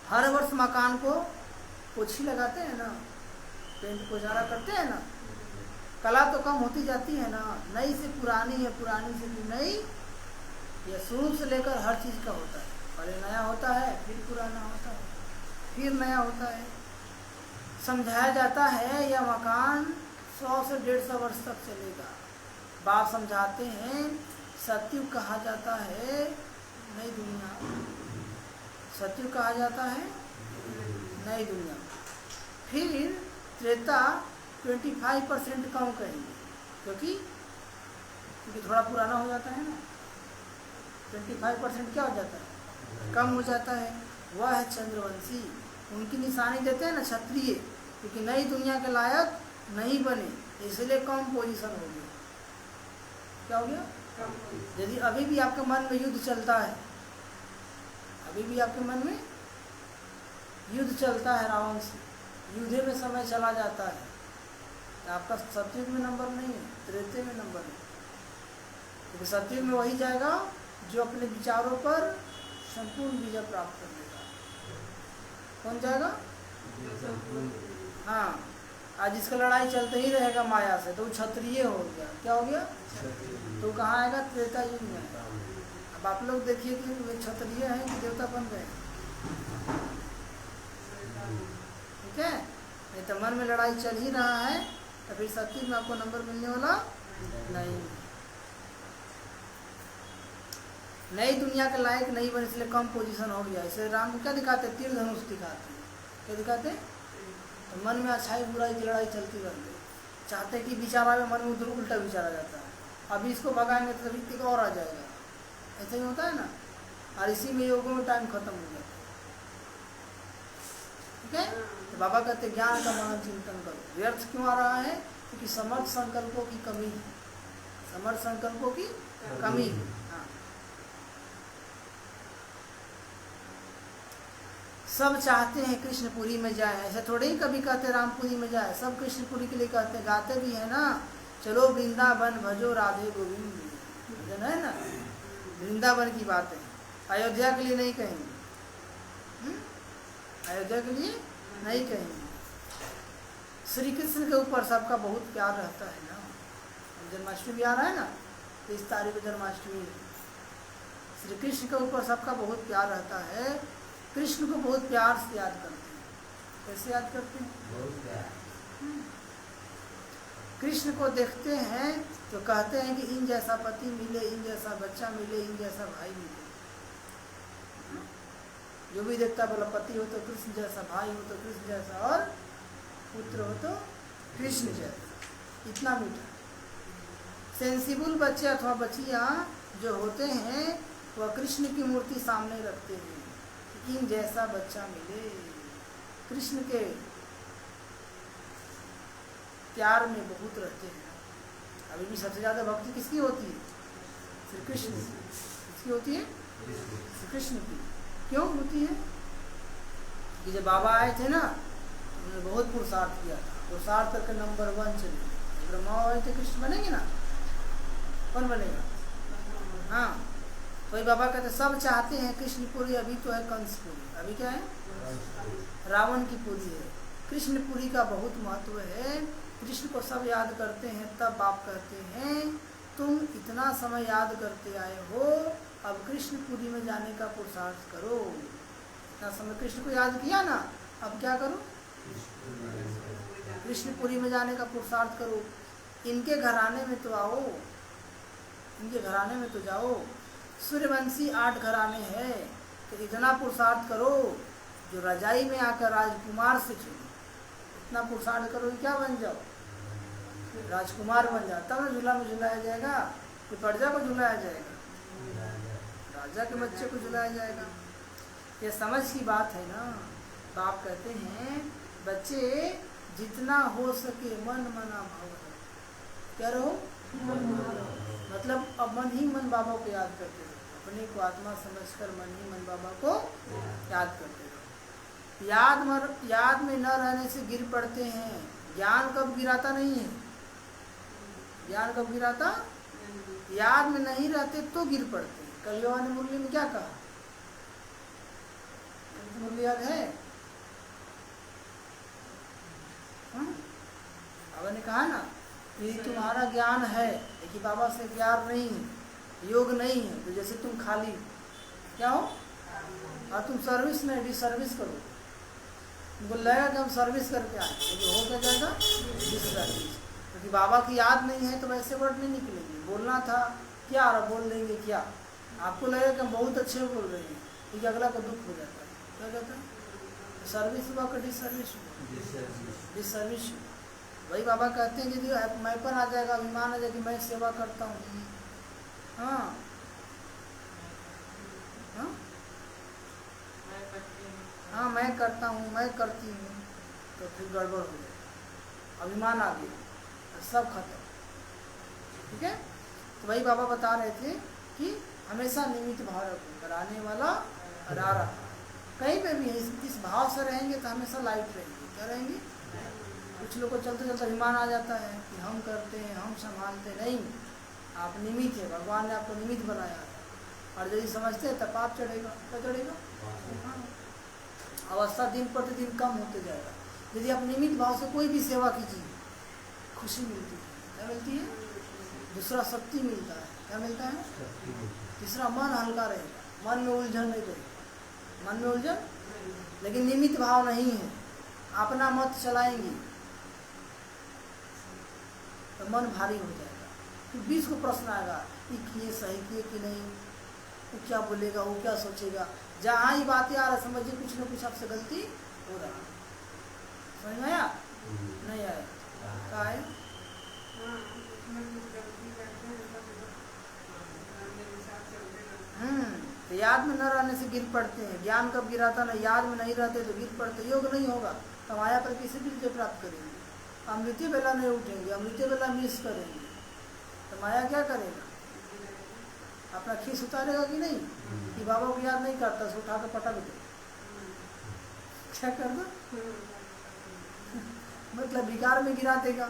हर वर्ष मकान को पोछी लगाते हैं ना, पेंट पोचारा करते हैं ना, कला तो कम होती जाती है ना। नई से पुरानी है, पुरानी से नई, ये शुरू से लेकर हर चीज़ का होता है। पहले नया होता है, फिर पुराना होता है, फिर नया होता है। समझाया जाता है यह मकान 100 से 150 वर्ष तक चलेगा। बाप समझाते हैं सत्युग कहा जाता है नई दुनिया, सत्युग कहा जाता है नई दुनिया। फिर त्रेता 25% कम करेंगे, क्योंकि थोड़ा पुराना हो जाता है ना। 25% क्या हो जाता है? कम हो जाता है। वह है चंद्रवंशी। उनकी निशानी देते हैं ना क्षत्रिय, क्योंकि नई दुनिया के लायक नहीं बने, इसलिए कम पोजीशन हो गया। क्या हो गया? यदि अभी भी आपके मन में युद्ध चलता है, अभी भी आपके मन में युद्ध चलता है रावण से, युद्ध में समय चला जाता है, तो आपका सतयुग में नंबर नहीं है, त्रेते में नंबर है। क्योंकि सतयुग में वही जाएगा जो अपने विचारों पर संपूर्ण विजय प्राप्त कर लेगा। कौन जाएगा? हाँ, आज इसका लड़ाई चलते ही रहेगा माया से, तो वो क्षत्रिय हो गया। क्या हो गया? तो कहाँ आएगा? त्रेता युग में। अब आप लोग देखिए कि वे क्षत्रिय हैं कि देवता बन गए। ठीक है, नहीं तो मन में लड़ाई चल ही रहा है तो फिर सतयुग में आपको नंबर मिलने वाला नहीं। नई दुनिया के लायक नहीं बने, इसलिए कम पोजीशन हो गया। इसलिए राम को क्या दिखाते? तीर धनुष दिखाते। क्या दिखाते? तो मन में अच्छाई बुराई की लड़ाई चलती रहती है। चाहते कि विचार आए, मन में उधर उल्टा विचार आ जाता है। अभी इसको भगाएंगे तो तभी एक और आ जाएगा। ऐसा ही होता है ना। और इसी में योगों में टाइम खत्म हो जाता है। ठीक है, तो बाबा कहते ज्ञान का मनन चिंतन करो। व्यर्थ क्यों आ रहा है? क्योंकि समर्थ संकल्पों की कमी है। समर्थ संकल्पों की कमी है। हाँ, सब चाहते हैं कृष्णपुरी में जाए। ऐसे थोड़े ही कभी कहते रामपुरी में जाए, सब कृष्णपुरी के लिए कहते हैं। गाते भी है ना, चलो वृंदावन भजो राधे गोविंद, भजन है ना, वृंदावन की बात है। अयोध्या के लिए नहीं कहेंगे, अयोध्या के लिए नहीं कहेंगे। श्री कृष्ण के ऊपर सबका बहुत प्यार रहता है ना। जन्माष्टमी भी आ रहा है ना, 30 तारीख को जन्माष्टमी। श्री कृष्ण के ऊपर सबका बहुत प्यार रहता है। कृष्ण को बहुत प्यार से याद करते हैं। कैसे याद करते हैं? बहुत प्यार। कृष्ण को देखते हैं तो कहते हैं कि इन जैसा पति मिले, इन जैसा बच्चा मिले, इन जैसा भाई मिले। जो भी देखता बोला पति हो तो कृष्ण जैसा, भाई हो तो कृष्ण जैसा, और पुत्र हो तो कृष्ण जैसा। इतना मीठा। सेंसिबल बच्चे अथवा बच्चियाँ जो होते हैं वह कृष्ण की मूर्ति सामने रखते हैं। इन जैसा बच्चा मिले। कृष्ण के प्यार में बहुत रहते हैं। अभी भी सबसे ज़्यादा भक्ति किसकी होती है? श्री कृष्ण की। किसकी होती है? श्री कृष्ण की। क्यों होती है? कि जब बाबा आए थे ना, उन्होंने बहुत पुरुषार्थ किया था। पुरुषार्थ करके नंबर 1 चले। ब्रह्मा आए थे, कृष्ण बनेंगे ना? कौन बनेगा? हाँ, वही बाबा कहते सब चाहते हैं कृष्णपुरी। अभी तो है कंसपुरी। अभी क्या है? रावण की पुरी है। कृष्णपुरी का बहुत महत्व है। कृष्ण को सब याद करते हैं। तब बाप कहते हैं तुम इतना समय याद करते आए हो, अब कृष्णपुरी में जाने का पुरुषार्थ करो। इतना समय कृष्ण को याद किया ना, अब क्या करो? कृष्णपुरी में जाने का पुरुषार्थ करो। इनके घराने में तो आओ, इनके घराने में तो जाओ। सूर्यवंशी 8 घराने हैं, तो इतना पुरुषार्थ करो जो रजाई में आकर राजकुमार से चुनो। इतना पुरुषार्थ करो कि क्या बन जाओ? राजकुमार बन जाओ। तब ना झूला में झुलाया जाएगा कि प्रजा को झुलाया जाएगा? राजा के बच्चे को झुलाया जाएगा। ये समझ की बात है ना। तो आप कहते हैं बच्चे जितना हो सके मन मना भाव। क्या रहो? मतलब अब मन ही मन बाबा को याद करते रहो। अपने को आत्मा समझकर मन ही मन बाबा को याद करते रहो। याद में न रहने से गिर पड़ते हैं। ज्ञान कब गिराता नहीं है? ज्ञान कब गिराता? याद में नहीं रहते तो गिर पड़ते हैं। कलियुग ने मुरली में क्या कहा? मुरली याद है? बाबा ने कहा ना कि तुम्हारा ज्ञान है लेकिन बाबा से प्यार नहीं है, योग नहीं है, तो जैसे तुम खाली क्या हो? और तुम सर्विस में डिसर्विस करो। तुमको लगेगा कि हम सर्विस करके आए, तो हो क्या जाएगा? डिसर्विस। क्योंकि बाबा की याद नहीं है तो वैसे वर्ड नहीं निकलेंगे। बोलना था क्या और बोल देंगे क्या? आपको लगेगा कि हम बहुत अच्छे बोल रहे हैं, क्योंकि अगला को दुख हो जाता है। क्या कहता है? सर्विस हुआ का डिसर्विस हुआ? डिसर्विस। वही बाबा कहते हैं यदि मैंपन आ जाएगा, अभिमान आ जाएगा कि मैं सेवा करता हूँ, हाँ हाँ हाँ मैं करता हूँ, मैं करती हूँ, तो फिर गड़बड़ हो जाए। अभिमान आ गया, सब खत्म। ठीक है, तो वही बाबा बता रहे थे कि हमेशा निमित्त भाव रखो, कराने वाला करा रहा। कहीं पे भी इस भाव से रहेंगे तो हमेशा लाइट रहेंगे। क्या रहेंगे? कुछ लोग को चलते चलते अभिमान आ जाता है कि हम करते हैं, हम संभालते नहीं। आप निमित्त है, भगवान ने आपको निमित्त बनाया है। और यदि समझते हैं तब पाप चढ़ेगा। क्या चढ़ेगा? अवस्था दिन प्रतिदिन कम होते जाएगा। यदि आप निमित्त भाव से कोई भी सेवा कीजिए, खुशी मिलती है। क्या मिलती है? दूसरा शक्ति मिलता है। क्या मिलता है? तीसरा मन हल्का रहेगा, मन में उलझन नहीं रहेगा। मन में उलझन, लेकिन निमित्त भाव नहीं है, अपना मत चलाएंगे तो मन भारी हो जाएगा। फिर 20 को प्रश्न आएगा कि किए सही किए कि नहीं, वो क्या बोलेगा, वो क्या सोचेगा। जहाँ ही बातें आ रहा समझिए कुछ न कुछ आपसे गलती हो रहा। समझ में आया? नहीं आया? क्या है? तो याद में न रहने से गिर पड़ते हैं। ज्ञान कब गिराता ना, याद में नहीं रहते तो गिर पड़ते। योग नहीं होगा तो माया पर किसी भी विजय प्राप्त करेंगे। अमृत बेला नहीं उठेंगे, अमृत बेला मिस करेंगे तो माया क्या करेगा? अपना खीस उतारेगा कि नहीं? कि बाबा को याद नहीं करता, उसे उठा कर पटक दो। क्या कर दो? मतलब बिगाड़ में गिरा देगा।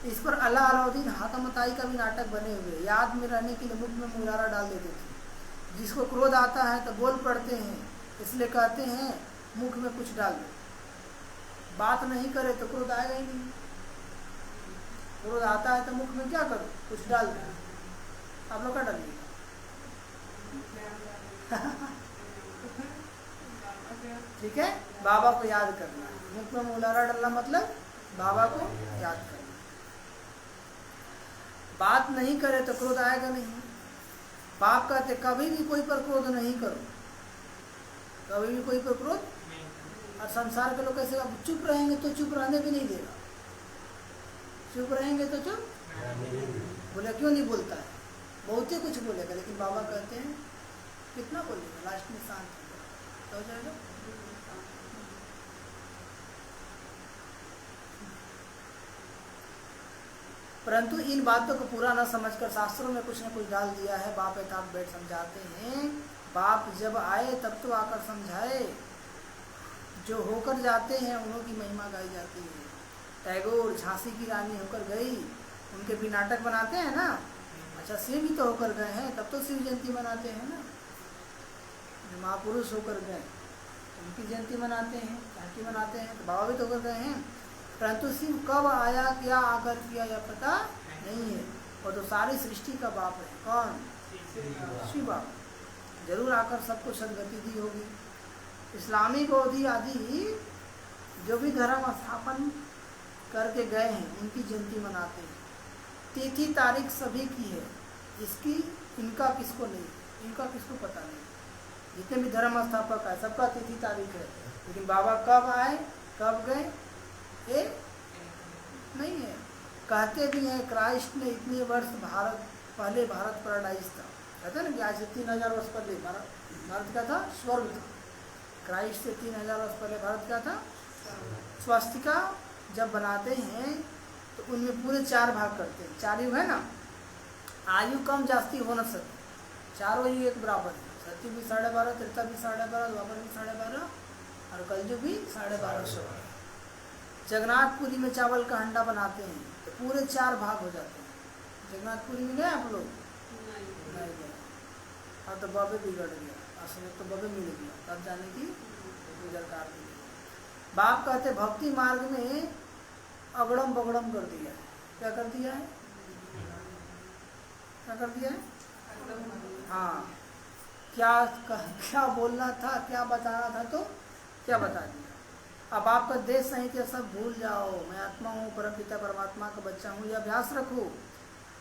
इस पर अल्लाह अलाउद्दीन हातमताई का भी नाटक बने हुए। याद में रहने के लिए मुख में मुलारा डाल देते थे। जिसको क्रोध आता है तो बोल पड़ते हैं, इसलिए कहते हैं मुख में कुछ डाल दो। बात नहीं करे तो क्रोध आएगा ही नहीं। क्रोध आता है तो मुख में क्या करो? कुछ डाल दो। आप लोग क्या डालिएगा? ठीक है, बाबा को याद करना। मुख में मुलारा डालना मतलब बाबा को याद करना। बात नहीं करे तो क्रोध आएगा नहीं। पाप कहते कभी भी कोई पर क्रोध नहीं करो, कभी भी कोई पर क्रोध। और संसार के लोग कैसे चुप रहेंगे तो चुप रहने भी नहीं देगा। चुप रहेंगे तो चुप बोले, क्यों नहीं बोलता है? बहुत ही कुछ बोलेगा, लेकिन बाबा कहते हैं कितना बोलेगा, लास्ट में शांत हो जाएगा। परंतु इन बातों को पूरा न समझकर शास्त्रों में कुछ न कुछ डाल दिया है। बाप एक आध बैठ समझाते हैं। बाप जब आए तब तो आकर समझाए, जो होकर जाते हैं उन्हों की महिमा गाई जाती है। टैगोर झांसी की रानी होकर गई, उनके भी नाटक बनाते हैं ना। अच्छा, शिव भी तो होकर गए हैं, तब तो शिव जयंती मनाते हैं ना। जो महापुरुष होकर गए उनकी जयंती मनाते हैं, झांकी मनाते हैं। तो बाबा भी तो होकर गए हैं। परंतु शिव कब आया, क्या आकर किया, यह पता नहीं है। और तो सारी सृष्टि का बाप है। कौन? शिव बाप। जरूर आकर सबको सदगति दी होगी। इस्लामी बौद्धि आदि जो भी धर्म स्थापन करके गए हैं उनकी जयंती मनाते हैं। तिथि तारीख सभी की है, इसकी इनका किसको नहीं, इनका किसको पता नहीं। जितने भी धर्म स्थापक है सबका तिथि तारीख है, लेकिन बाबा कब आए कब गए ये नहीं है। कहते भी हैं क्राइस्ट ने इतने वर्ष पहले भारत पैराडाइज था। कहते हैं ना कि आज से 3000 वर्ष पहले भारत क्या था? स्वर्ग था। क्राइस्ट से 3000 वर्ष पहले भारत क्या था? स्वास्तिका जब बनाते हैं तो उनमें पूरे 4 भाग करते हैं। 4 युग है ना, आयु कम जास्ती हो न सकती, चारों युग एक बराबर है। सत्य भी 12.5, त्रेता भी 12.5, द्वापर भी 12.5 और कलयुग भी 12.5। जगन्नाथपुरी में चावल का हंडा बनाते हैं तो पूरे 4 भाग हो जाते हैं। जगन्नाथपुरी में गए आप लोग? नहीं गए। और तो बबे बिगड़ गया, असली तो बबे मिल गया, तब जाने की दरकार नहीं। बाप कहते भक्ति मार्ग में अगड़म बगड़म कर दिया है। क्या कर दिया है? क्या कर दिया है? हाँ, क्या बोलना था, क्या बताना था तो क्या बता दिया। अब आपका देश साहित्य सब भूल जाओ। मैं आत्मा हूँ, परमपिता परमात्मा का बच्चा हूँ, यह अभ्यास रखो।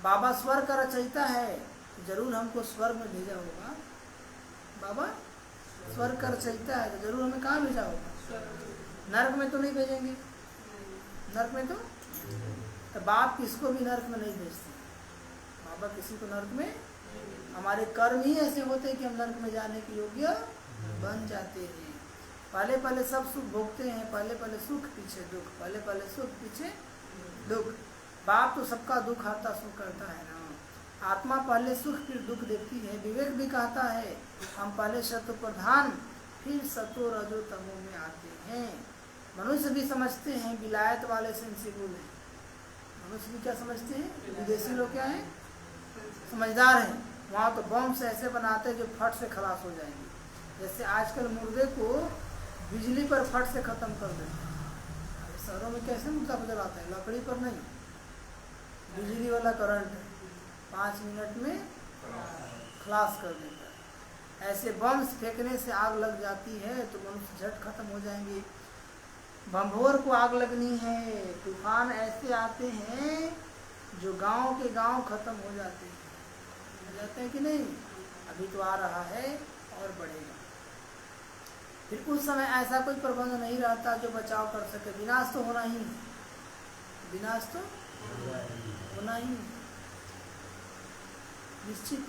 बाबा स्वर्ग का रचयिता है, जरूर हमको स्वर्ग में भेजा होगा। बाबा स्वर्ग का रचयिता है तो जरूर हमें कहाँ भेजा होगा? नर्क में तो नहीं भेजेंगे। नर्क में तो बाप किसको भी नर्क में नहीं भेजते। बाबा किसी को नर्क में, हमारे कर्म ही ऐसे होते हैं कि हम नर्क में जाने के योग्य बन जाते हैं। पहले पहले सब सुख भोगते हैं, पहले पहले सुख पीछे दुख, पहले पहले सुख पीछे दुख। बाप तो सबका दुख हरता सुख करता है ना। आत्मा पहले सुख फिर दुख देखती है। विवेक भी कहता है हम पहले सत्व प्रधान फिर सतो रजो तमो में आते हैं। मनुष्य भी समझते हैं विलायत वाले सेंसिबल हैं। मनुष्य भी क्या समझते हैं? विदेशी लोग क्या हैं? समझदार हैं। वहाँ तो बम से ऐसे बनाते हैं जो फट से खलास हो जाएंगे। जैसे आजकल मुर्दे को बिजली पर फट से ख़त्म कर देते हैं। शहरों में कैसे मुर्दा को जलाते हैं? लकड़ी पर नहीं, बिजली वाला करंट है, 5 मिनट में खलास कर देता है। ऐसे बम फेंकने से आग लग जाती है तो मनुष्य झट खत्म हो जाएंगे। बम्भोर को आग लगनी है, तूफान ऐसे आते हैं जो गांव के गांव खत्म हो जाते हैं कि नहीं? अभी तो आ रहा है और बढ़ेगा। फिर उस समय ऐसा कोई प्रबंध नहीं रहता जो बचाव कर सके। विनाश तो होना ही है, विनाश तो होना ही निश्चित।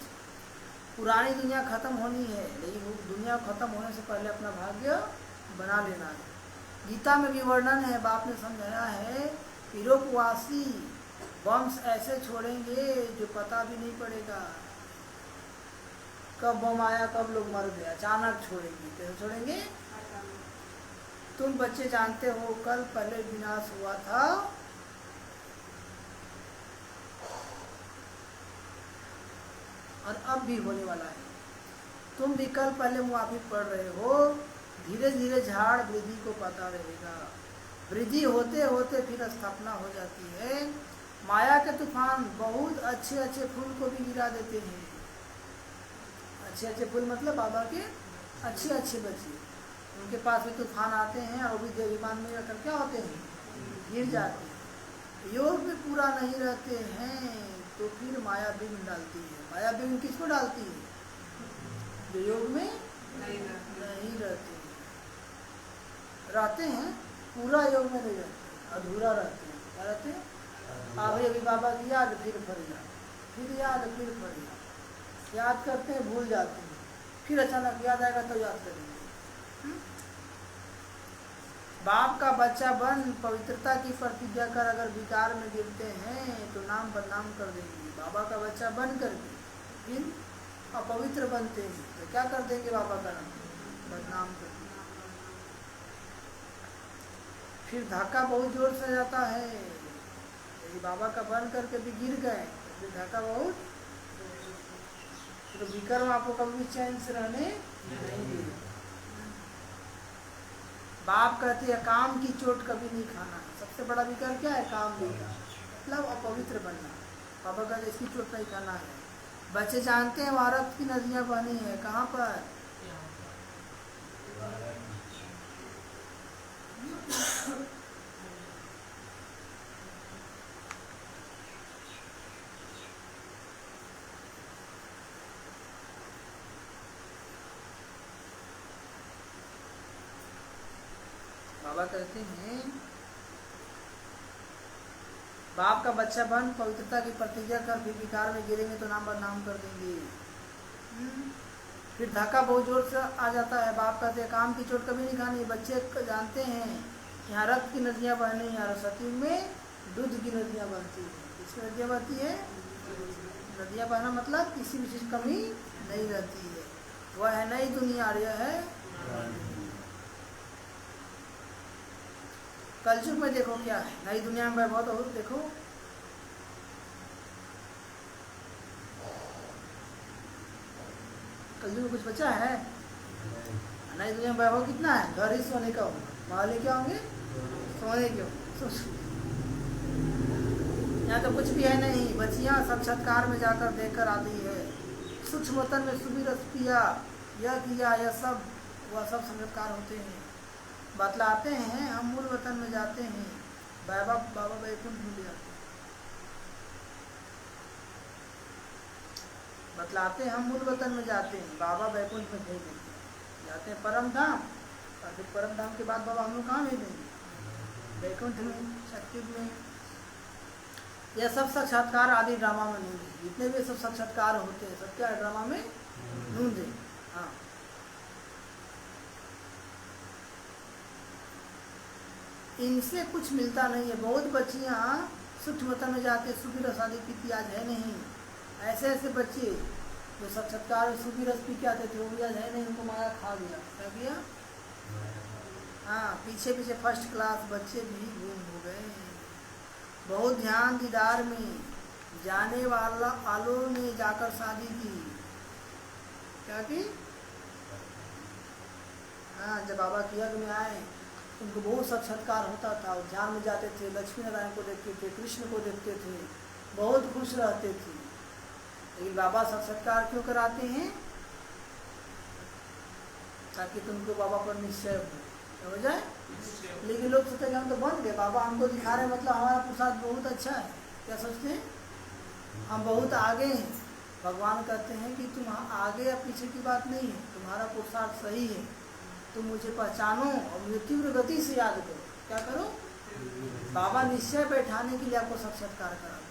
पुरानी दुनिया खत्म होनी है, लेकिन दुनिया खत्म होने से पहले अपना भाग्य बना लेना है। गीता में भी वर्णन है, बाप ने समझाया है, यूरोपवासी बम्स ऐसे छोड़ेंगे जो पता भी नहीं पड़ेगा कब बम आया, कब लोग मर गए, अचानक छोड़ेंगे। कैसे छोड़ेंगे? तुम बच्चे जानते हो कल पहले विनाश हुआ था, और अब भी होने वाला है। तुम भी कल पहले मुआफी पढ़ रहे हो। धीरे धीरे झाड़ वृद्धि को पता रहेगा। वृद्धि होते होते फिर स्थापना हो जाती है। माया के तूफान बहुत अच्छे अच्छे फूल को भी गिरा देते हैं। अच्छे अच्छे फूल मतलब बाबा के अच्छे अच्छे बच्चे, उनके पास भी तूफान आते हैं और वो भी देवीमान में जाकर क्या होते हैं? गिर जाते हैं। योग में पूरा नहीं रहते हैं तो फिर माया बिघ्न डालती है। माया बिघ्न किसको डालती है? जो योग में नहीं रहते हैं। रहते हैं पूरा योग में नहीं रहते, अधूरा रहते हैं। क्या रहते हैं? अभी बाबा की याद फिर फरियाद, फिर याद फिर फरियाद। याद करते हैं भूल जाते हैं, फिर अचानक याद आएगा तो याद करेंगे। बाप का बच्चा बन पवित्रता की प्रतिज्ञा कर अगर विकार में गिरते हैं तो नाम बदनाम कर देंगे। बाबा का बच्चा बन करके फिर अपवित्र बनते हैं तो क्या कर देंगे? बाबा का नाम बदनाम कर देंगे। फिर धक्का बहुत जोर से जाता है। यदि बाबा का बन करके भी गिर गए तो फिर धक्का बहुत, तो विक्रम आपको कभी चैन से रहने नहीं देगा। बाप कहते हैं काम की चोट कभी नहीं खाना। सबसे बड़ा विकार क्या है? काम विकार, मतलब अपवित्र बनना। बाबा कहते इसकी चोट नहीं खाना है। बच्चे जानते हैं भारत की नदियां बहनी है कहाँ पर? बाबा कहते हैं बाप का बच्चा बन पवित्रता की प्रतिज्ञा कर फिर विकार में गिरेंगे तो नाम बदनाम कर देंगे। फिर धक्का बहुत जोर से आ जाता है। बाप कहते हैं काम की चोट कभी नहीं खानी। बच्चे जानते हैं यहाँ रक्त की नदियाँ बहनी, यहाँ सतयुग में दूध की नदियाँ बहती है। किसकी नदियाँ बहती है? नदियाँ बहना मतलब किसी विशेष कमी नहीं रहती है। वह है नई दुनिया और यह है कलयुग में। देखो क्या है नई दुनिया में वैभव। तो देखो कलयुग में कुछ बचा है? नई दुनिया में वैभव कितना है? घर ही सोने का होगा, माले क्या होंगे? सोने के होंगे। यहाँ तो कुछ भी है नहीं। बच्चियाँ साक्षात्कार में जाकर देखकर आती है। सूक्ष्म वतन में सुबह रस पिया, यह किया, यह सब वह सब संगतकार होते हैं। बतलाते हैं हम मूल वतन में जाते हैं, बाबा वैकुंठ में जाते हैं। बतलाते हैं हम मूल वतन में जाते हैं, बाबा वैकुंठ में भेज देते हैं। जाते हैं परम धाम, और फिर परम धाम के बाद बाबा हम लोग कहाँ भेज देंगे? वैकुंठ में, शक्ति में। यह सब साक्षात्कार आदि ड्रामा में नूंद। जितने भी सब साक्षात्कार होते हैं सब क्या ड्रामा में नूंद है। हाँ, इनसे कुछ मिलता नहीं है। बहुत बच्चियाँ सूक्ष्म वतन में जाते, सुबह रसादी पीती आज है नहीं। ऐसे ऐसे बच्चे जो साक्षात्कार में सूखी रस पी के आते थे, वो भी आज है नहीं, उनको माया खा गया। क्या किया? हाँ, पीछे पीछे फर्स्ट क्लास बच्चे भी गुम हो गए। बहुत ध्यान दीदार में जाने वाला आलों ने जाकर शादी की। क्या की? हाँ, जब बाबा की यज्ञ में आए उनको बहुत साक्षात्कार होता था, और ध्यान में जाते थे, लक्ष्मी नारायण को देखते थे, कृष्ण को देखते थे, बहुत खुश रहते थे। लेकिन बाबा साक्षात्कार क्यों कराते हैं? ताकि तुमको बाबा पर निश्चय हो जाए। लेकिन लोग सोचते हैं हम तो बन गए, बाबा हमको दिखा रहे, मतलब हमारा प्रसाद बहुत अच्छा है। क्या सोचते हैं? हम बहुत आगे हैं। भगवान कहते हैं कि तुम आगे या पीछे की बात नहीं है, तुम्हारा पुरुषार्थ सही है। तुम मुझे पहचानो और मुझे तीव्र गति से याद करो। क्या करो? बाबा निश्चय बैठाने के लिए आपको साक्षात्कार कराते हैं।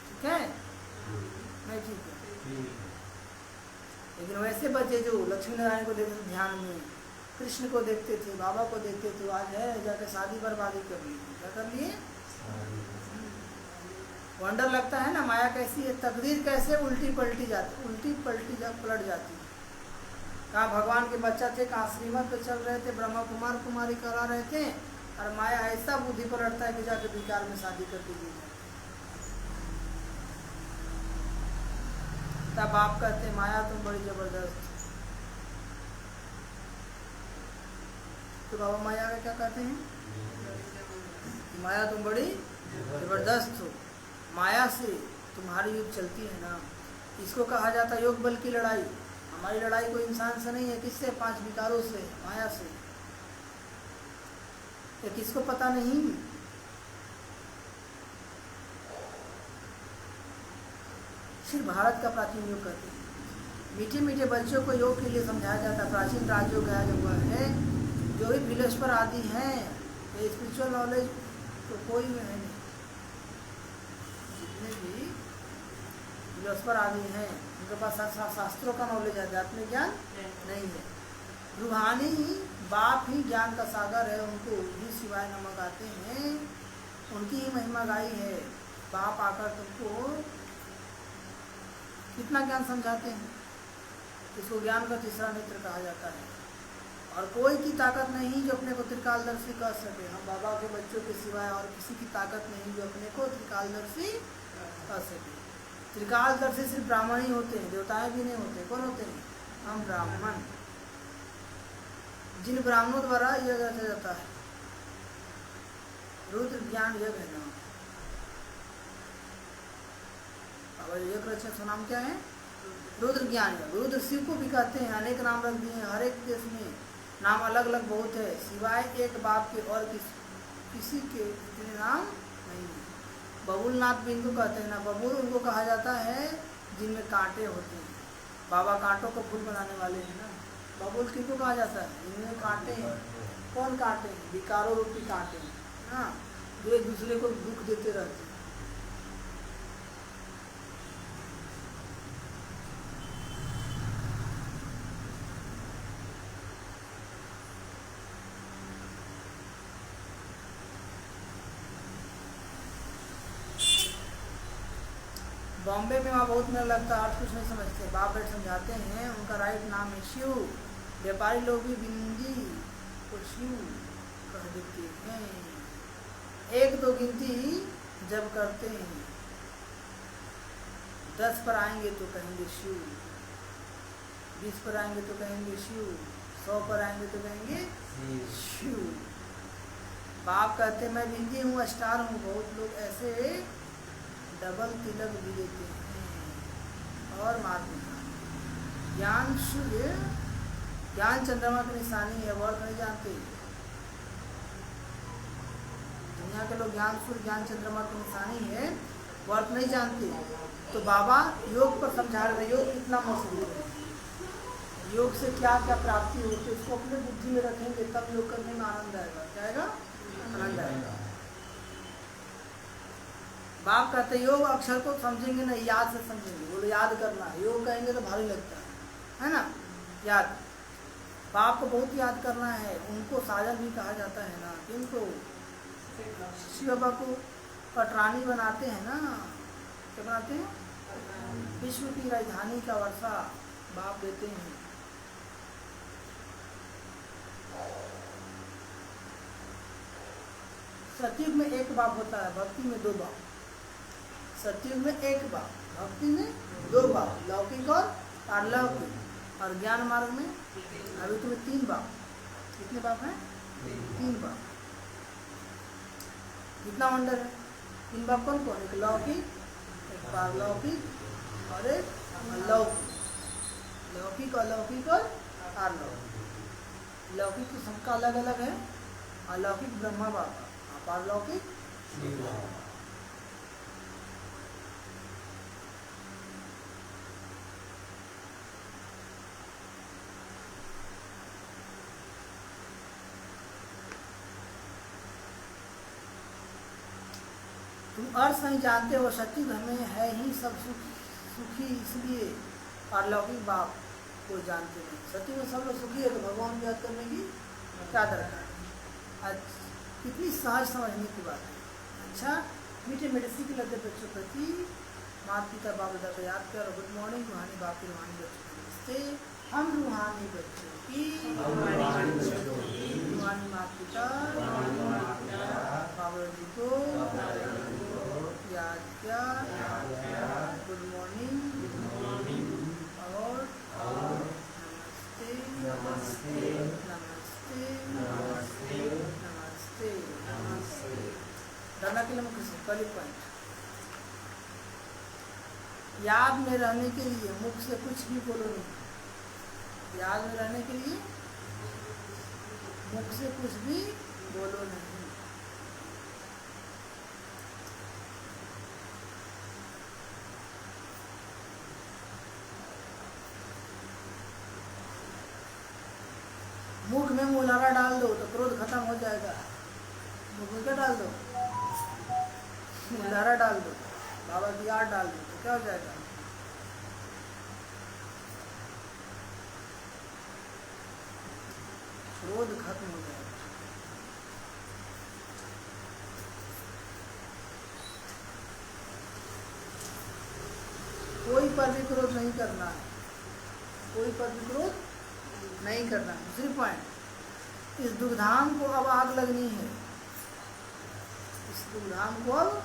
ठीक है? नहीं ठीक है। लेकिन वैसे बच्चे जो लक्ष्मी नारायण को देखते थे ध्यान में, कृष्ण को देखते थे, बाबा को देखते थे, आज है जाकर शादी बर्बादी कर ली। क्या कर लिए? वंडर लगता है ना, माया कैसी है, तकदीर कैसे उल्टी पलट जाती है। कहाँ भगवान के बच्चा थे, कहाँ श्रीमत पे चल रहे थे, ब्रह्मा कुमार कुमारी करा रहे थे, और माया ऐसा बुद्धि पलटता है कि जाके विकार में शादी करके दी जाती है। तब आप कहते हैं माया तुम बड़ी जबरदस्त। तो बाबा माया का क्या कहते हैं? माया तुम बड़ी जबरदस्त हो। माया से तुम्हारी युद्ध चलती है ना, इसको कहा जाता है योग बल की लड़ाई। हमारी लड़ाई कोई इंसान से नहीं है, किससे? 5 विकारों से, माया से। ये किसको पता नहीं? सिर्फ भारत का प्राचीन योग कहते हैं। मीठे मीठे बच्चों को योग के लिए समझाया जाता है। प्राचीन राजयोग गाया हुआ है। जो भी फिलोसफर आदि हैं, ये स्पिरिचुअल नॉलेज तो कोई में है नहीं। जितने भी फिलोसफर आदि हैं उनके पास शास्त्रों का नॉलेज है, आध्यात्मिक ज्ञान नहीं है। रूहानी बाप ही ज्ञान का सागर है, उनको ही शिवाय नमक आते हैं, उनकी ही महिमा गाई है। बाप आकर तुमको कितना ज्ञान समझाते हैं। इसको ज्ञान का तीसरा नेत्र कहा जाता है। और कोई की ताकत नहीं जो अपने को त्रिकालदर्शी कर सके। हम बाबा के बच्चों के सिवाय और किसी की ताकत नहीं जो अपने को त्रिकालदर्शी कर सके। त्रिकालदर्शी सिर्फ ब्राह्मण ही होते हैं, देवताएं भी नहीं होते। कौन होते हैं? हम ब्राह्मण। जिन ब्राह्मणों द्वारा यज्ञ रचा जाता है, रुद्र ज्ञान यज्ञ है नाम। अब यज्ञ रचा नाम क्या है? रुद्र ज्ञान यज्ञ। रुद्र शिव को भी कहते हैं, अनेक नाम रख दिए हैं। हर एक देश में नाम अलग अलग बहुत है, सिवाय एक बाप के और किसी के इतने नाम नहीं है। बबुलनाथ बिंदु कहते हैं ना, बबुल उनको कहा जाता है जिनमें कांटे होते हैं। बाबा कांटों को फूल बनाने वाले हैं ना। बबुल किसको कहा जाता है? इनमें कांटे हैं। कौन कांटे हैं? विकारों रूपी कांटे हैं ना, जो एक दूसरे को दुख देते रहते हैं। बॉम्बे में वहाँ बहुत मेला लगता है, कुछ नहीं समझते। बाप बैठ समझाते हैं, उनका राइट नाम है शिव। व्यापारी लोग भी बिंदी को शिव कह देते हैं। 1-2 गिनती जब करते हैं, 10 पर आएंगे तो कहेंगे शिव, 20 पर आएंगे तो कहेंगे शिव, 100 पर आएंगे तो कहेंगे शिव। बाप कहते मैं बिंदी हूँ, स्टार हूँ। बहुत लोग ऐसे डबल तिलक भी देते हैं और मारते हैं। ज्ञान सूर्य, ज्ञान चंद्रमा की निशानी है, वर्त नहीं जानते। दुनिया के लोग ज्ञान सूर्य, ज्ञान चंद्रमा की निशानी है, वर्त नहीं जानते। तो बाबा योग पर समझा रहे हैं, योग कितना मशहूर है, योग से क्या क्या प्राप्ति होती है, उसको अपने बुद्धि में रखेंगे तब योग करने में आनंद आएगा। क्या आएगा? आनंद आएगा। बाप कहते योग अक्षर को समझेंगे नहीं, याद से समझेंगे। बोलो याद करना है, योग कहेंगे तो भारी लगता है ना। याद, बाप को बहुत याद करना है। उनको साजन भी कहा जाता है ना, किनको? शिव बाबा को। पटरानी बनाते हैं ना, क्या बनाते हैं? विश्व की राजधानी का वर्षा बाप देते हैं। सतयुग में एक बाप होता है, भक्ति में 2 बाप। सतयुग में एक बाप, भक्ति में 2 बाप, लौकिक और पारलौकिक। और ज्ञान मार्ग में अभी तुम्हें 3 बाप। कितने बाप हैं? 3 बाप। कितना वंडर है? 3 बाप कौन कौन? एक लौकिक, एक पारलौकिक और एक अलौकिक। लौकिक, अलौकिक और पारलौकिक। लौकिक तो सबका अलग अलग है। अलौकिक ब्रह्मा बाबा, पारलौकिक तुम अर्थ नहीं जानते हो, सतयुग हमें है ही सब सुखी, इसलिए पारलौकिक बाप को जानते नहीं। सतयुग में सब लोग सुखी है तो भगवान को याद करने की क्या दरकार है? अच्छा, कितनी सहज समझने की बात है। अच्छा, मीठे मीठे सीख लेते बच्चों प्रति माता पिता बाप दादा को याद कर। गुड मॉर्निंग रूहानी बाप की रूहानी बच्चों को नमस्ते। हम रूहानी बच्चों की रूहानी माता पिता बाबा जी को याद किया। गुड मॉर्निंग और नमस्ते नमस्ते नमस्ते नमस्ते। डरना के लिए मुख्य से पहले पॉइंट, याद में रहने के लिए मुख से कुछ भी बोलो नहीं। याद में रहने के लिए मुख से कुछ भी बोलो नहीं। मुख में मुलारा डाल दो तो क्रोध खत्म हो जाएगा। मुख में क्या डाल दो? मुलारा डाल दो, बाबा की याद डाल दो तो क्या हो जाएगा? क्रोध खत्म हो जाएगा। कोई पर भी क्रोध नहीं करना है, कोई पर भी क्रोध नहीं करना। दूसरी पॉइंट, इस दुर्धाम को अब आग लगनी है। इस दुर्धाम को अब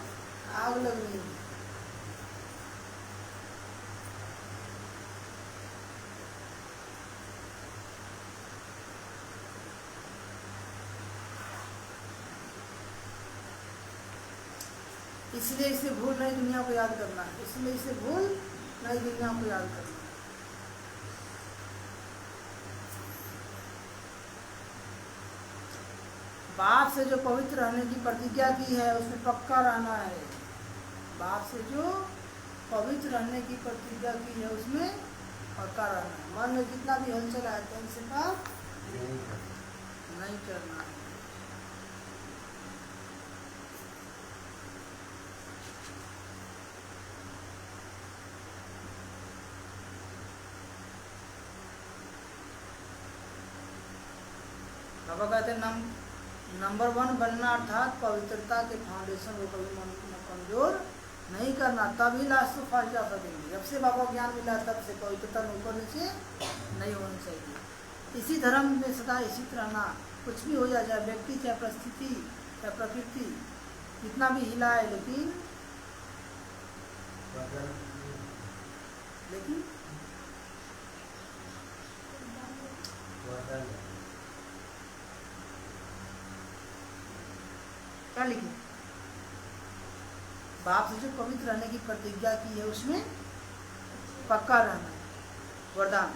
आग लगनी है। इसलिए इसे भूल नहीं दुनिया को याद करना है। इसलिए इसे भूल नहीं दुनिया को याद करना है। बाप से जो पवित्र रहने की प्रतिज्ञा की है उसमें पक्का रहना है। बाप से जो पवित्र रहने की प्रतिज्ञा की है उसमें पक्का रहना है। मन में जितना भी हलचल आए तो उनसे पाप नहीं करना है। बाबा कहते हैं नंबर 1 बनना, अर्थात पवित्रता के फाउंडेशन को कभी मन कमजोर नहीं करना, तभी लास्ट तो फर्स्ट जा सकेंगे। जब से बाबा ज्ञान मिला तब से पवित्रता में ऊपर नीचे नहीं होनी चाहिए। इसी धर्म में सदा इसी रहना। कुछ भी हो जाए, चाहे व्यक्ति चाहे परिस्थिति चाहे प्रकृति कितना भी हिलाए, लेकिन क्या लिखे? बाप से जो पवित्र रहने की प्रतिज्ञा की है उसमें पक्का रहना है। वरदान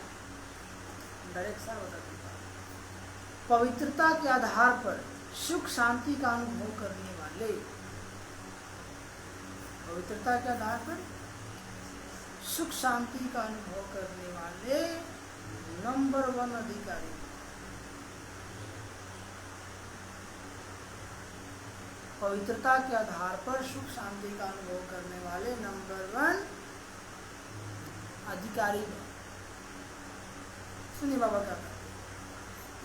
डायरेक्ट सा बता देता। पवित्रता के आधार पर सुख शांति का अनुभव करने वाले, पवित्रता के आधार पर सुख शांति का अनुभव करने वाले नंबर 1 अधिकारी। पवित्रता के आधार पर सुख शांति का अनुभव करने वाले नंबर 1 अधिकारी। सुनिए बाबा क्या कहते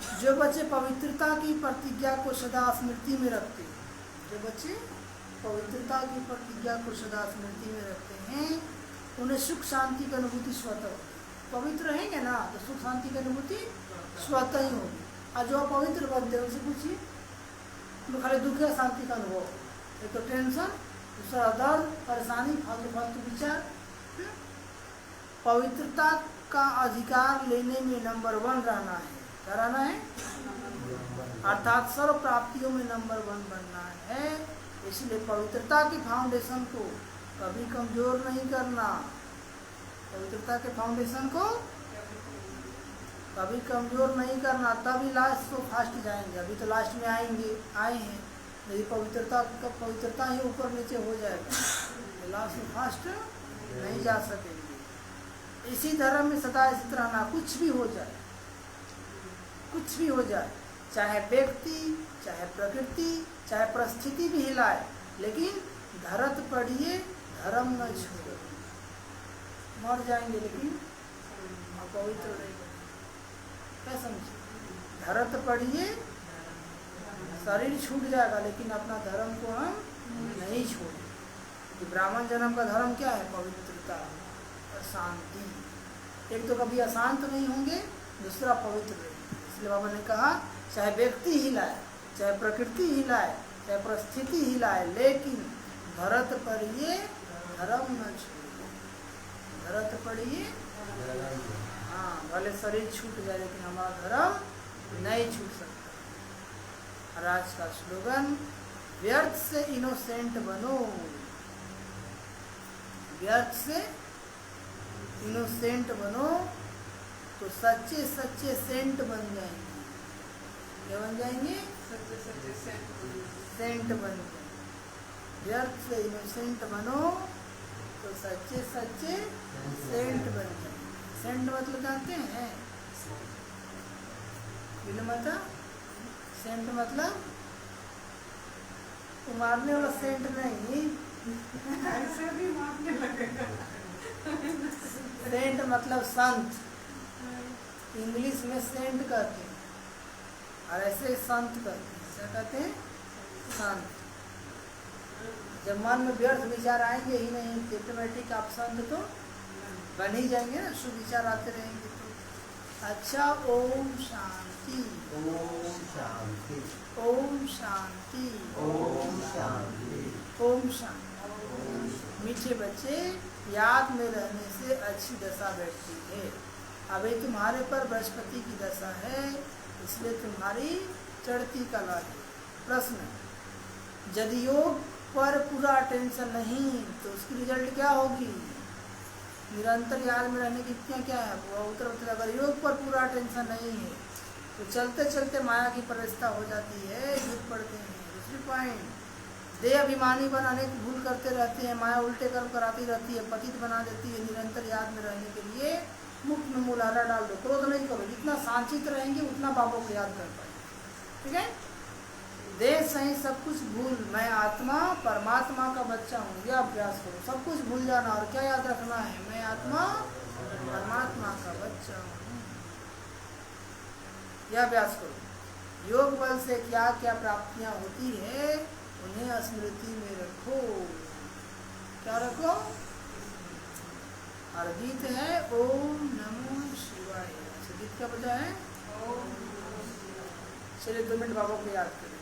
हैं। जो बच्चे पवित्रता की प्रतिज्ञा को सदा स्मृति में रखते हैं, जो बच्चे पवित्रता की प्रतिज्ञा को सदा स्मृति में रखते हैं, उन्हें सुख शांति की अनुभूति स्वतः होगी। पवित्र रहेंगे ना तो सुख शांति की अनुभूति स्वतः ही होगी। और जो अपवित्र बनते हैं उनसे पूछिए, उनको खाली दुख या शांति का अनुभव, एक तो टेंशन, दूसरा दर्द, परेशानी, फालतू फालतू विचार। पवित्रता का अधिकार लेने में नंबर 1 रहना है। क्या रहना है? अर्थात सर्व प्राप्तियों में नंबर 1 बनना है। इसलिए पवित्रता के फाउंडेशन को कभी कमजोर नहीं करना। पवित्रता के फाउंडेशन को कभी कमजोर नहीं करना, तभी लास्ट तो फास्ट जाएंगे। अभी तो लास्ट में आए हैं, यदि पवित्रता ही ऊपर नीचे हो जाएगा तो लास्ट में फास्ट नहीं जा सकेंगे। इसी धर्म में सदा स्थित रहना, कुछ भी हो जाए, कुछ भी हो जाए, चाहे व्यक्ति, चाहे प्रकृति, चाहे परिस्थिति भी हिलाए, लेकिन धरत पड़िए धर्म न छोड़ो। मर जाएंगे लेकिन अपवित्र नहीं बनेंगे। क्या समझे? धरत पड़िए, शरीर छूट जाएगा लेकिन अपना धर्म को हम नहीं छोड़ेंगे। ब्राह्मण जन्म का धर्म क्या है? पवित्रता और शांति। एक तो कभी अशांत नहीं होंगे, दूसरा पवित्र रहेंगे। इसलिए बाबा ने कहा चाहे व्यक्ति हिलाए, चाहे प्रकृति हिलाए, चाहे परिस्थिति हिलाए, लेकिन धरत पड़िए धर्म न छोड़िए। धरत पड़िए, हाँ, भले शरीर छूट जाए लेकिन हमारा धर्म नहीं छूट सकता। और आज का स्लोगन, व्यर्थ से इनोसेंट बनो। व्यर्थ से इनोसेंट बनो तो सच्चे सच्चे सेंट बन जाएंगे। क्या बन जाएंगे? सच्चे सच्चे सेंट बन जाएंगे। व्यर्थ से इनोसेंट बनो तो सच्चे सच्चे सेंट बन जाएंगे। सेंट मतलब जानते हैं? माता, सेंट मतलब मारने वाला सेंट नहीं, ऐसे भी मारने लगेगा। सेंट मतलब संत, इंग्लिश में सेंट कहते हैं और ऐसे संत कहते हैं। क्या कहते हैं? संत। जब मन में व्यर्थ विचार आएंगे ही नहीं, ऑटोमेटिक आप संत तो बन ही जाएंगे ना, शुभ विचार आते रहेंगे तो। अच्छा, ओम शांति, ओम शांति, ओम शांति, ओम शांति, ओम शांति। मीठे बच्चे, याद में रहने से अच्छी दशा बैठती है। अभी तुम्हारे पर बृहस्पति की दशा है, इसलिए तुम्हारी चढ़ती कला है। प्रश्न, यदि योग पर पूरा अटेंशन नहीं तो उसकी रिजल्ट क्या होगी? निरंतर याद में रहने की क्या है? वो उत्तर। अगर योग पर पूरा अटेंशन नहीं है तो चलते चलते माया की प्रवेशता हो जाती है, गिर पड़ते हैं। दूसरी पॉइंट, देह अभिमानी बन अनेक भूल करते रहते हैं, माया उल्टे कर्म कराती रहती है, पतित बना देती है। निरंतर याद में रहने के लिए मुख में मुलारा डाल दो, क्रोध नहीं करो। जितना शांतित रहेंगे उतना बाबा को याद कर पाएंगे। ठीक है? देह सही सब कुछ भूल, मैं आत्मा परमात्मा का बच्चा हूँ, यह अभ्यास करो। सब कुछ भूल जाना और क्या याद रखना है? मैं आत्मा परमात्मा का बच्चा हूँ, यह अभ्यास करो। योग बल से क्या क्या प्राप्तियां होती है उन्हें स्मृति में रखो। क्या रखो? और गीत है ओम नमो शिवाय। गीत का वजह है, चलिए 2 मिनट बाबा को याद करें।